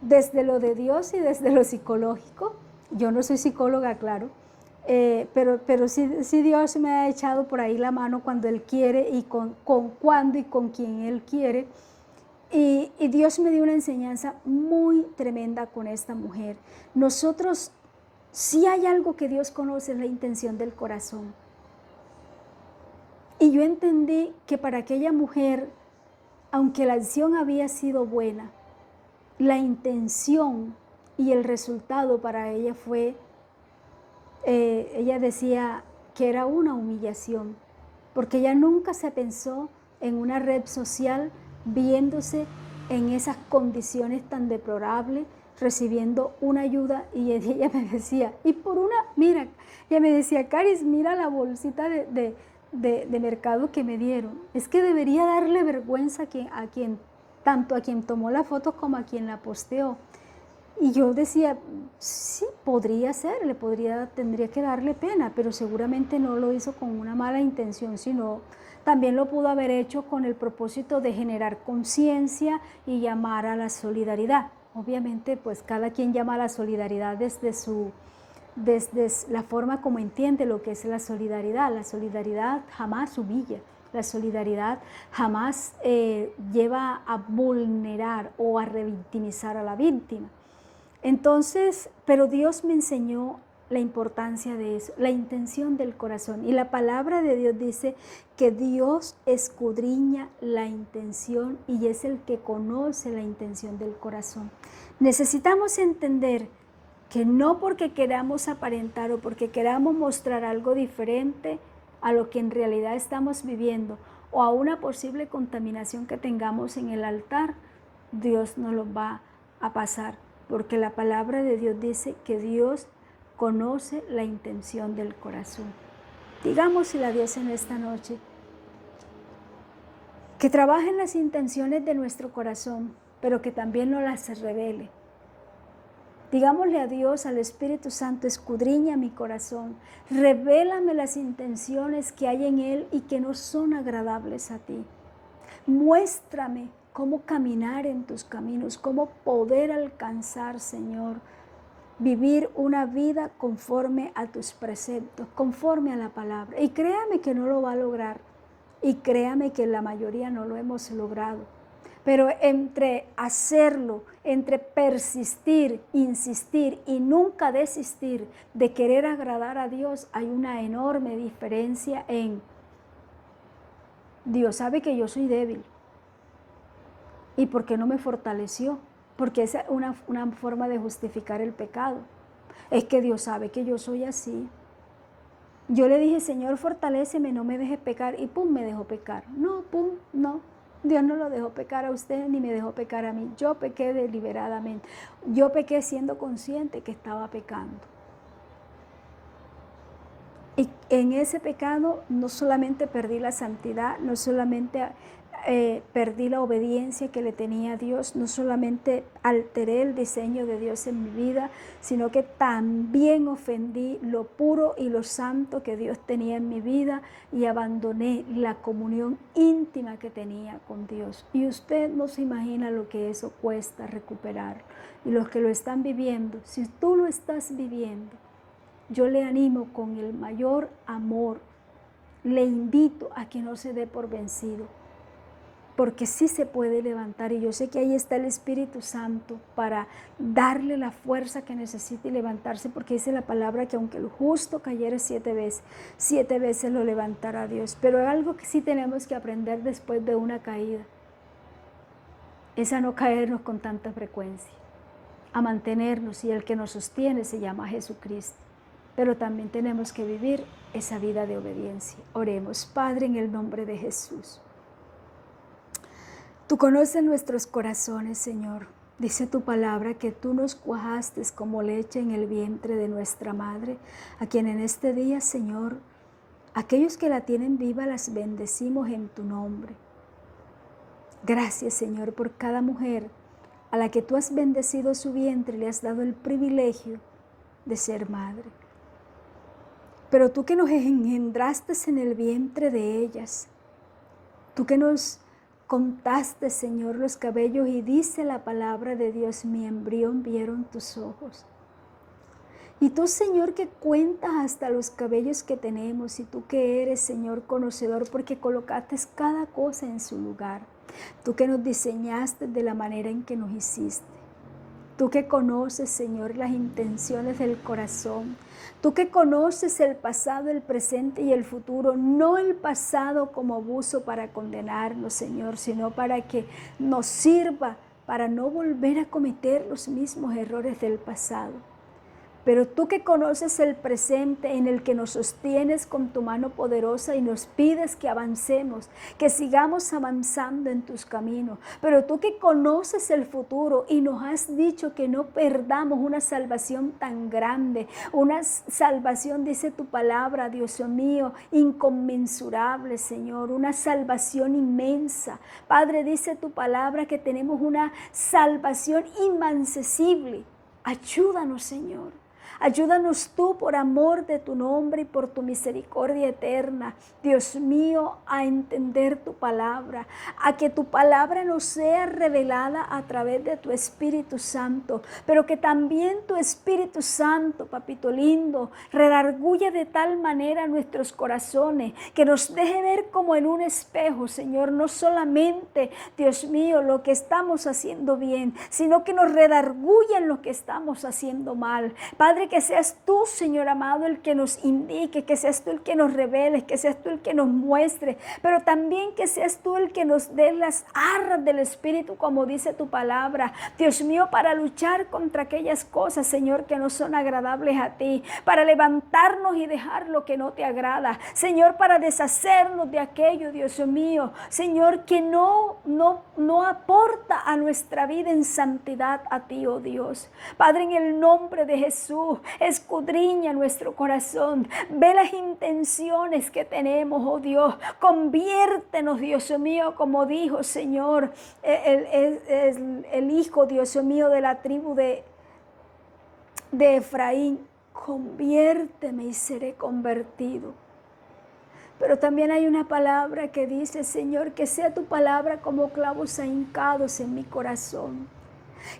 desde lo de Dios y desde lo psicológico. Yo no soy psicóloga, claro. pero sí Dios me ha echado por ahí la mano cuando Él quiere y cuando y con quien Él quiere. Y Dios me dio una enseñanza muy tremenda con esta mujer. Nosotros, si hay algo que Dios conoce, es la intención del corazón. Y yo entendí que para aquella mujer, aunque la acción había sido buena, la intención y el resultado para ella fue, ella decía que era una humillación, porque ella nunca se pensó en una red social viéndose en esas condiciones tan deplorables, recibiendo una ayuda, y ella me decía, y por una, mira, ella me decía, Caris, mira la bolsita de mercado que me dieron, es que debería darle vergüenza tanto a quien tomó la foto como a quien la posteó. Y yo decía, sí, podría ser, tendría que darle pena, pero seguramente no lo hizo con una mala intención, sino también lo pudo haber hecho con el propósito de generar conciencia y llamar a la solidaridad. Obviamente, pues cada quien llama a la solidaridad desde la forma como entiende lo que es la solidaridad. La solidaridad jamás humilla, la solidaridad jamás lleva a vulnerar o a revictimizar a la víctima. Entonces, pero Dios me enseñó la importancia de eso, la intención del corazón. Y la palabra de Dios dice que Dios escudriña la intención y es el que conoce la intención del corazón. Necesitamos entender que no porque queramos aparentar o porque queramos mostrar algo diferente a lo que en realidad estamos viviendo o a una posible contaminación que tengamos en el altar, Dios nos lo va a pasar. Porque la palabra de Dios dice que Dios conoce la intención del corazón. Digámosle a Dios en esta noche que trabaje en las intenciones de nuestro corazón, pero que también nos las revele. Digámosle a Dios, al Espíritu Santo, escudriña mi corazón, revélame las intenciones que hay en él y que no son agradables a ti. Muéstrame cómo caminar en tus caminos, cómo poder alcanzar, Señor, vivir una vida conforme a tus preceptos, conforme a la palabra. Y créame que no lo va a lograr, y créame que la mayoría no lo hemos logrado. Pero entre hacerlo, entre persistir, insistir y nunca desistir de querer agradar a Dios, hay una enorme diferencia en Dios sabe que yo soy débil. ¿Y por qué no me fortaleció? Porque esa es una forma de justificar el pecado. Es que Dios sabe que yo soy así. Yo le dije, Señor, fortaléceme, no me dejes pecar. Y pum, me dejó pecar. No, pum, no. Dios no lo dejó pecar a usted ni me dejó pecar a mí. Yo pequé deliberadamente. Yo pequé siendo consciente que estaba pecando. Y en ese pecado no solamente perdí la santidad, no solamente perdí la obediencia que le tenía a Dios, no solamente alteré el diseño de Dios en mi vida, sino que también ofendí lo puro y lo santo que Dios tenía en mi vida y abandoné la comunión íntima que tenía con Dios. Y usted no se imagina lo que eso cuesta recuperar. Y los que lo están viviendo, si tú lo estás viviendo, yo le animo con el mayor amor, le invito a que no se dé por vencido, porque sí se puede levantar y yo sé que ahí está el Espíritu Santo para darle la fuerza que necesita y levantarse, porque dice la palabra que aunque el justo cayere 7 veces lo levantará Dios. Pero es algo que sí tenemos que aprender después de una caída, es a no caernos con tanta frecuencia, a mantenernos, y el que nos sostiene se llama Jesucristo. Pero también tenemos que vivir esa vida de obediencia. Oremos. Padre, en el nombre de Jesús. Tú conoces nuestros corazones, Señor. Dice tu palabra que tú nos cuajaste como leche en el vientre de nuestra madre, a quien en este día, Señor, aquellos que la tienen viva las bendecimos en tu nombre. Gracias, Señor, por cada mujer a la que tú has bendecido su vientre y le has dado el privilegio de ser madre. Pero tú que nos engendraste en el vientre de ellas, tú que nos contaste, Señor, los cabellos, y dice la palabra de Dios, mi embrión vieron tus ojos. Y tú, Señor, que cuentas hasta los cabellos que tenemos, y tú que eres, Señor, conocedor, porque colocaste cada cosa en su lugar. Tú que nos diseñaste de la manera en que nos hiciste. Tú que conoces, Señor, las intenciones del corazón. Tú que conoces el pasado, el presente y el futuro. No el pasado como abuso para condenarnos, Señor, sino para que nos sirva para no volver a cometer los mismos errores del pasado. Pero tú que conoces el presente en el que nos sostienes con tu mano poderosa y nos pides que avancemos, que sigamos avanzando en tus caminos. Pero tú que conoces el futuro y nos has dicho que no perdamos una salvación tan grande, una salvación, dice tu palabra, Dios mío, inconmensurable, Señor, una salvación inmensa. Padre, dice tu palabra que tenemos una salvación inmancesible. Ayúdanos, Señor. Ayúdanos tú por amor de tu nombre y por tu misericordia eterna, Dios mío, a entender tu palabra, a que tu palabra nos sea revelada a través de tu Espíritu Santo, pero que también tu Espíritu Santo, papito lindo, redarguya de tal manera nuestros corazones, que nos deje ver como en un espejo, Señor, no solamente, Dios mío, lo que estamos haciendo bien, sino que nos redarguya en lo que estamos haciendo mal. Padre, que seas tú, Señor amado, el que nos indique, que seas tú el que nos revele, que seas tú el que nos muestre, pero también que seas tú el que nos dé las arras del Espíritu, como dice tu palabra, Dios mío, para luchar contra aquellas cosas, Señor, que no son agradables a ti, para levantarnos y dejar lo que no te agrada, Señor, para deshacernos de aquello, Dios mío, Señor, que no aporta a nuestra vida en santidad a ti, oh Dios. Padre, en el nombre de Jesús, escudriña nuestro corazón, ve las intenciones que tenemos, oh Dios, conviértenos, Dios mío, como dijo, Señor, el hijo, Dios mío, de la tribu de Efraín, conviérteme y seré convertido. Pero también hay una palabra que dice, Señor, que sea tu palabra como clavos ahincados en mi corazón.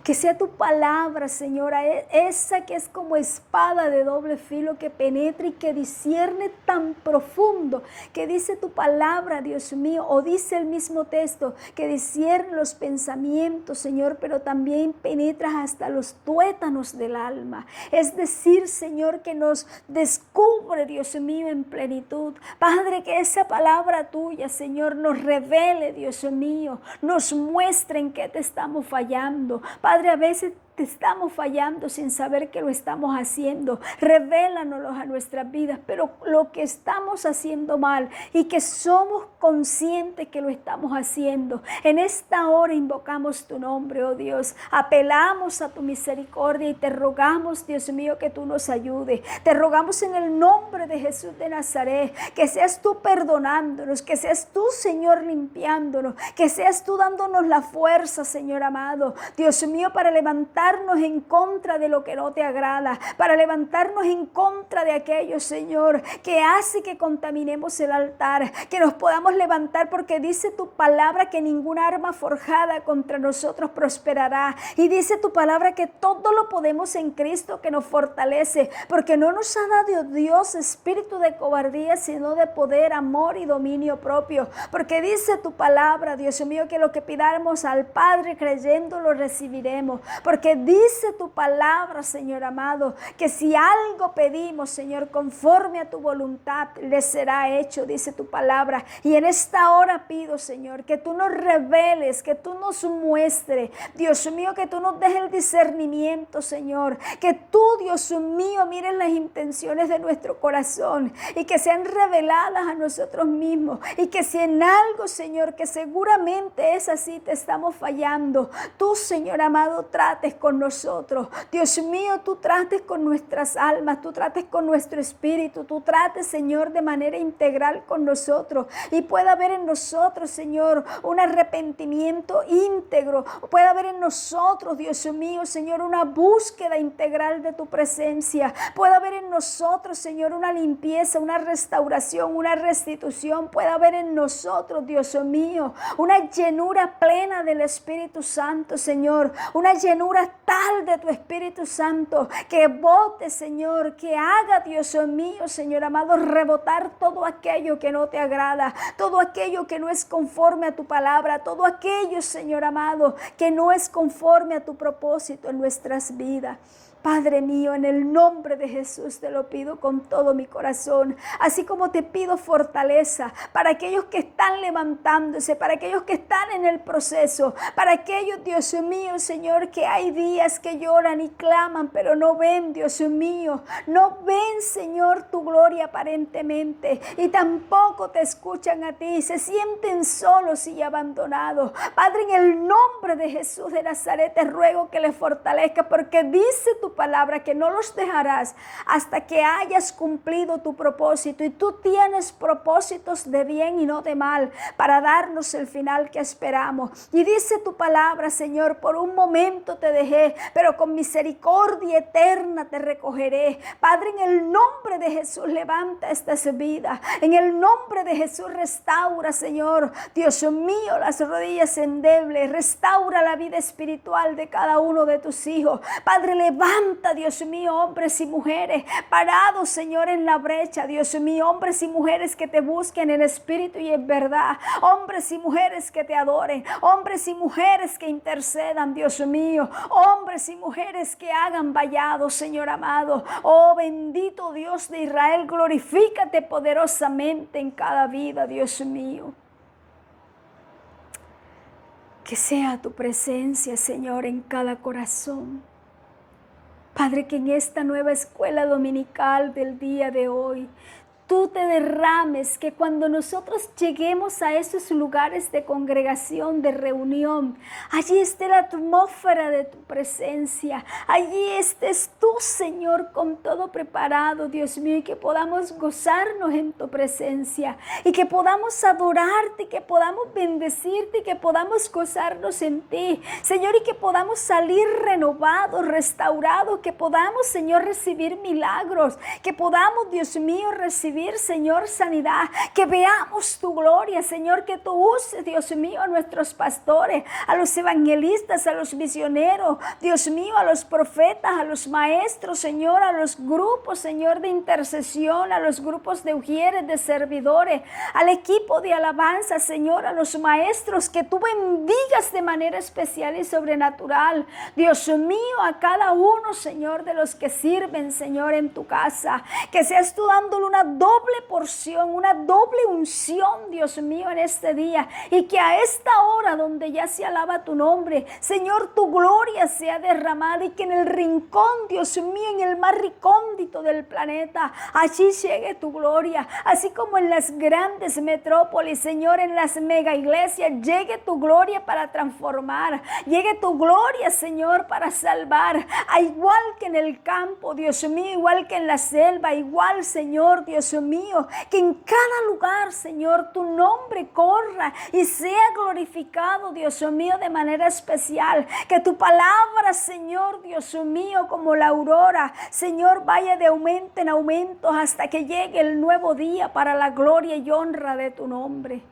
Que sea tu palabra, Señora, esa que es como espada de doble filo, que penetra y que discierne tan profundo, que dice tu palabra, Dios mío, o dice el mismo texto, que discierne los pensamientos, Señor, pero también penetra hasta los tuétanos del alma. Es decir, Señor, que nos descubre, Dios mío, en plenitud. Padre, que esa palabra tuya, Señor, nos revele, Dios mío, nos muestre en qué te estamos fallando. Padre, a veces te estamos fallando sin saber que lo estamos haciendo. Revélanoslo a nuestras vidas, pero lo que estamos haciendo mal y que somos conscientes que lo estamos haciendo. En esta hora invocamos tu nombre, oh Dios. Apelamos a tu misericordia y te rogamos, Dios mío, que tú nos ayudes. Te rogamos en el nombre de Jesús de Nazaret, que seas tú perdonándonos, que seas tú, Señor, limpiándonos, que seas tú dándonos la fuerza, Señor amado, Dios mío, para levantarnos en contra de lo que no te agrada, para levantarnos en contra de aquello, Señor, que hace que contaminemos el altar, que nos podamos levantar, porque dice tu palabra que ninguna arma forjada contra nosotros prosperará, y dice tu palabra que todo lo podemos en Cristo que nos fortalece, porque no nos ha dado Dios espíritu de cobardía, sino de poder, amor y dominio propio, porque dice tu palabra, Dios mío, que lo que pidáramos al Padre creyendo lo recibiremos, porque dice tu palabra, Señor amado, que si algo pedimos, Señor, conforme a tu voluntad, le será hecho, dice tu palabra. Y en esta hora pido, Señor, que tú nos reveles, que tú nos muestres, Dios mío, que tú nos des el discernimiento, Señor, que tú, Dios mío, mires las intenciones de nuestro corazón y que sean reveladas a nosotros mismos, y que si en algo, Señor, que seguramente es así, te estamos fallando, tú, Señor amado, trates con nosotros. Dios mío, tú trates con nuestras almas, tú trates con nuestro espíritu, tú trates, Señor, de manera integral con nosotros, y pueda haber en nosotros, Señor, un arrepentimiento íntegro, pueda haber en nosotros, Dios mío, Señor, una búsqueda integral de tu presencia, pueda haber en nosotros, Señor, una limpieza, una restauración, una restitución, pueda haber en nosotros, Dios mío, una llenura plena del Espíritu Santo, Señor, una llenura tal de tu Espíritu Santo que bote, Señor, que haga, Dios mío, Señor amado, rebotar todo aquello que no te agrada, todo aquello que no es conforme a tu palabra, todo aquello, Señor amado, que no es conforme a tu propósito en nuestras vidas. Padre mío, en el nombre de Jesús te lo pido con todo mi corazón, así como te pido fortaleza para aquellos que están levantándose, para aquellos que están en el proceso, para aquellos, Dios mío, Señor, que hay días que lloran y claman, pero no ven, Dios mío, no ven, Señor, tu gloria aparentemente, y tampoco te escuchan a ti, se sienten solos y abandonados. Padre, en el nombre de Jesús de Nazaret te ruego que les fortalezca, porque dice tu palabra que no los dejarás hasta que hayas cumplido tu propósito, y tú tienes propósitos de bien y no de mal para darnos el final que esperamos. Y dice tu palabra, Señor, por un momento te dejé, pero con misericordia eterna te recogeré. Padre, en el nombre de Jesús levanta estas vidas, en el nombre de Jesús restaura, Señor, Dios mío, las rodillas endebles, restaura la vida espiritual de cada uno de tus hijos. Padre, levanta, Dios mío, hombres y mujeres parados, Señor, en la brecha, Dios mío, hombres y mujeres que te busquen en espíritu y en verdad, hombres y mujeres que te adoren, hombres y mujeres que intercedan, Dios mío, hombres y mujeres que hagan vallados, Señor amado. Oh bendito Dios de Israel, glorifícate poderosamente en cada vida, Dios mío. Que sea tu presencia, Señor, en cada corazón. Padre, que en esta nueva escuela dominical del día de hoy, tú te derrames, que cuando nosotros lleguemos a esos lugares de congregación, de reunión, allí esté la atmósfera de tu presencia, allí estés tú, Señor, con todo preparado, Dios mío, y que podamos gozarnos en tu presencia, y que podamos adorarte, y que podamos bendecirte, y que podamos gozarnos en ti, Señor, y que podamos salir renovados, restaurados, que podamos, Señor, recibir milagros, que podamos, Dios mío, recibir, Señor, sanidad, que veamos tu gloria, Señor, que tú uses, Dios mío, a nuestros pastores, a los evangelistas, a los misioneros, Dios mío, a los profetas, a los maestros, Señor, a los grupos, Señor, de intercesión, a los grupos de ujieres, de servidores, al equipo de alabanza, Señor, a los maestros, que tú bendigas de manera especial y sobrenatural, Dios mío, a cada uno, Señor, de los que sirven, Señor, en tu casa, que seas tú dándole una doble porción, una doble unción, Dios mío, en este día, y que a esta hora donde ya se alaba tu nombre, Señor, tu gloria sea derramada, y que en el rincón, Dios mío, en el más recóndito del planeta, allí llegue tu gloria, así como en las grandes metrópolis, Señor, en las mega iglesias, llegue tu gloria para transformar, llegue tu gloria, Señor, para salvar, a igual que en el campo, Dios mío, igual que en la selva, igual, Señor, Dios mío, que en cada lugar, Señor, tu nombre corra y sea glorificado, Dios mío, de manera especial, que tu palabra, Señor, Dios mío, como la aurora, Señor, vaya de aumento en aumento hasta que llegue el nuevo día para la gloria y honra de tu nombre.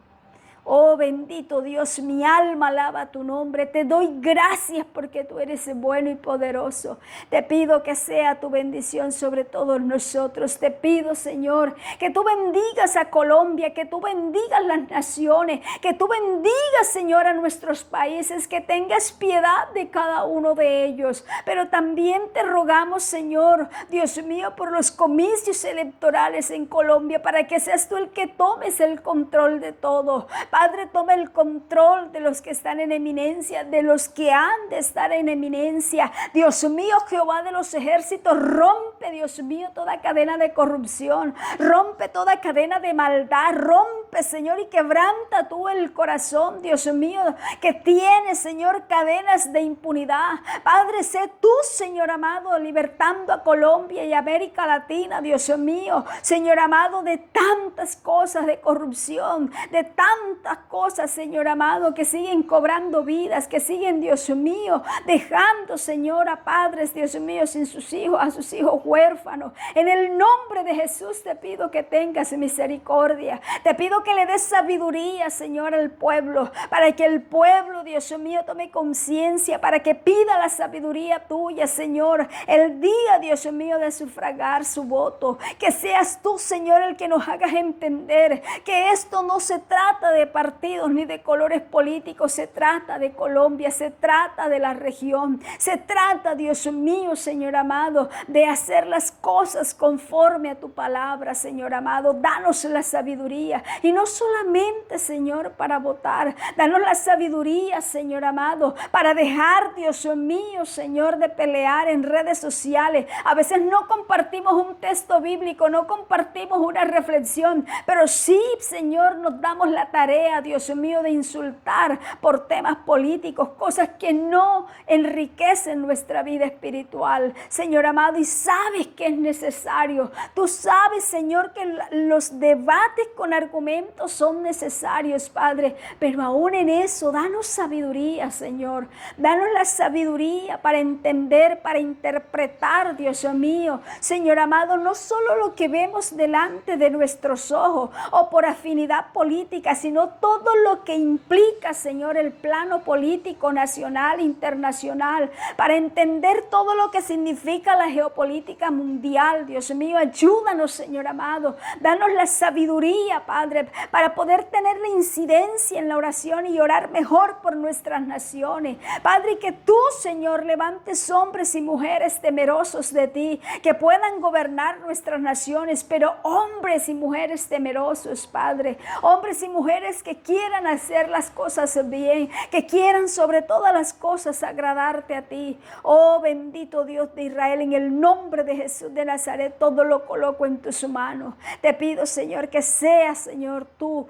Oh bendito Dios, mi alma alaba tu nombre. Te doy gracias porque tú eres bueno y poderoso. Te pido que sea tu bendición sobre todos nosotros. Te pido, Señor, que tú bendigas a Colombia, que tú bendigas las naciones, que tú bendigas, Señor, a nuestros países, que tengas piedad de cada uno de ellos. Pero también te rogamos, Señor, Dios mío, por los comicios electorales en Colombia, para que seas tú el que tomes el control de todo. Padre, toma el control de los que están en eminencia, de los que han de estar en eminencia. Dios mío, Jehová de los ejércitos, rompe, Dios mío, toda cadena de corrupción, rompe toda cadena de maldad, rompe, Señor, y quebranta tú el corazón, Dios mío, que tiene, Señor, cadenas de impunidad. Padre, sé tú, Señor amado, libertando a Colombia y América Latina, Dios mío, Señor amado, de tantas cosas de corrupción, de tantas cosas, Señor amado, que siguen cobrando vidas, que siguen, Dios mío, dejando, Señor, a padres, Dios mío, sin sus hijos, a sus hijos huérfanos. En el nombre de Jesús te pido que tengas misericordia. Te pido que le des sabiduría, Señor, al pueblo, para que el pueblo, Dios mío, tome conciencia, para que pida la sabiduría tuya, Señor, el día, Dios mío, de sufragar su voto. Que seas tú, Señor, el que nos hagas entender que esto no se trata de partidos ni de colores políticos, se trata de Colombia, se trata de la región, se trata, Dios mío, Señor amado, de hacer las cosas conforme a tu palabra, Señor amado. Danos la sabiduría, y no solamente, Señor, para votar, danos la sabiduría, Señor amado, para dejar, Dios mío, Señor, de pelear en redes sociales. A veces no compartimos un texto bíblico, no compartimos una reflexión, pero sí, Señor, nos damos la tarea, Dios mío, de insultar por temas políticos, cosas que no enriquecen nuestra vida espiritual, Señor amado, y sabes que es necesario. Tú sabes, Señor, que los debates con argumentos son necesarios, Padre, pero aún en eso, danos sabiduría, Señor. Danos la sabiduría para entender, para interpretar, Dios mío, Señor amado, no solo lo que vemos delante de nuestros ojos o por afinidad política, sino todo lo que implica, Señor, el plano político nacional, internacional, para entender todo lo que significa la geopolítica mundial. Dios mío, ayúdanos, Señor amado. Danos la sabiduría, Padre, para poder tener la incidencia en la oración y orar mejor por nuestras naciones. Padre, que tú, Señor, levantes hombres y mujeres temerosos de ti, que puedan gobernar nuestras naciones, pero hombres y mujeres temerosos, Padre. Hombres y mujeres que quieran hacer las cosas bien, que quieran sobre todas las cosas agradarte a ti. Oh, bendito Dios de Israel, en el nombre de Jesús de Nazaret, todo lo coloco en tus manos. Te pido, Señor, que seas, Señor, tú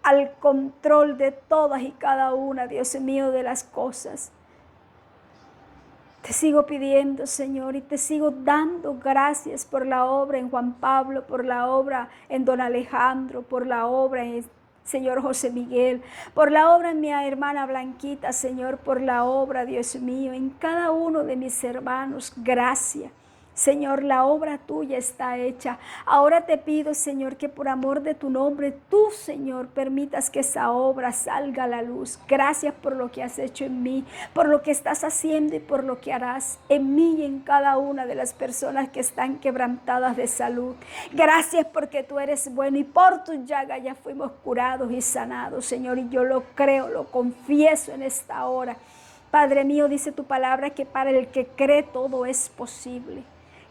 al control de todas y cada una, Dios mío, de las cosas. Te sigo pidiendo, Señor, y te sigo dando gracias por la obra en Juan Pablo, por la obra en don Alejandro, por la obra en Señor José Miguel, por la obra en mi hermana Blanquita, Señor, por la obra, Dios mío, en cada uno de mis hermanos. Gracias. Señor, la obra tuya está hecha. Ahora te pido, Señor, que por amor de tu nombre, tú, Señor, permitas que esa obra salga a la luz. Gracias por lo que has hecho en mí, por lo que estás haciendo y por lo que harás en mí y en cada una de las personas que están quebrantadas de salud. Gracias porque tú eres bueno y por tu llaga ya fuimos curados y sanados, Señor, y yo lo creo, lo confieso en esta hora. Padre mío, dice tu palabra que para el que cree todo es posible.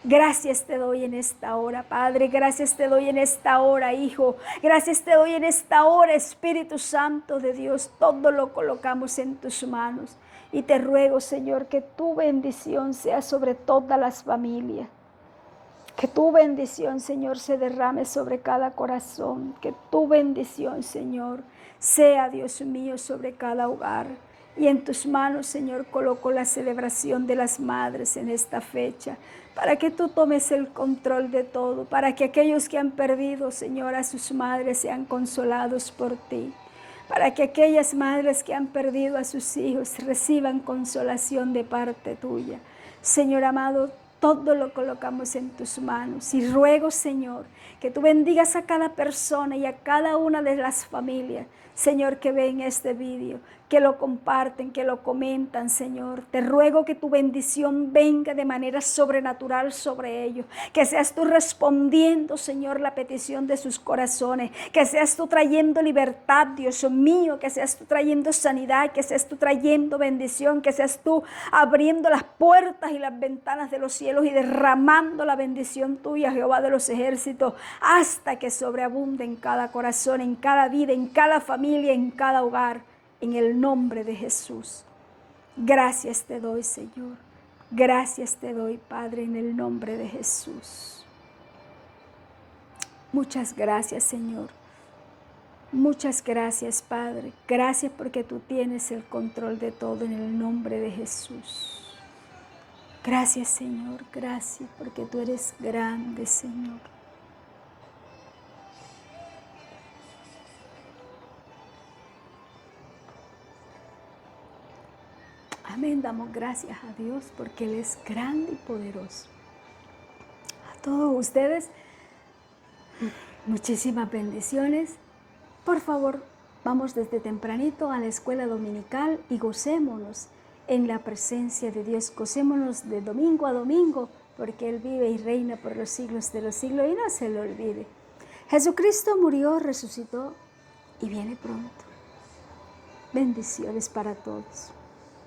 Gracias te doy en esta hora, Padre. Gracias te doy en esta hora, Hijo. Gracias te doy en esta hora, Espíritu Santo de Dios. Todo lo colocamos en tus manos. Y te ruego, Señor, que tu bendición sea sobre todas las familias. Que tu bendición, Señor, se derrame sobre cada corazón. Que tu bendición, Señor, sea, Dios mío, sobre cada hogar. Y en tus manos, Señor, coloco la celebración de las madres en esta fecha, para que tú tomes el control de todo, para que aquellos que han perdido, Señor, a sus madres sean consolados por ti, para que aquellas madres que han perdido a sus hijos reciban consolación de parte tuya. Señor amado, todo lo colocamos en tus manos y ruego, Señor, que tú bendigas a cada persona y a cada una de las familias, Señor, que ven este video, que lo comparten, que lo comentan, Señor. Te ruego que tu bendición venga de manera sobrenatural sobre ellos, que seas tú respondiendo, Señor, la petición de sus corazones, que seas tú trayendo libertad, Dios mío, que seas tú trayendo sanidad, que seas tú trayendo bendición, que seas tú abriendo las puertas y las ventanas de los cielos y derramando la bendición tuya, Jehová de los ejércitos, hasta que sobreabunde en cada corazón, en cada vida, en cada familia, en cada hogar. En el nombre de Jesús. Gracias te doy, Señor. Gracias te doy, Padre, en el nombre de Jesús. Muchas gracias, Señor. Muchas gracias, Padre. Gracias porque tú tienes el control de todo en el nombre de Jesús. Gracias, Señor. Gracias porque tú eres grande, Señor. Amén, damos gracias a Dios porque Él es grande y poderoso. todos ustedes muchísimas bendiciones. Por favor, vamos desde tempranito a la escuela dominical y gocémonos en la presencia de Dios. Gocémonos de domingo a domingo, porque Él vive y reina por los siglos de los siglos, y no se lo olvide. Jesucristo murió, resucitó y viene pronto. Bendiciones para todos.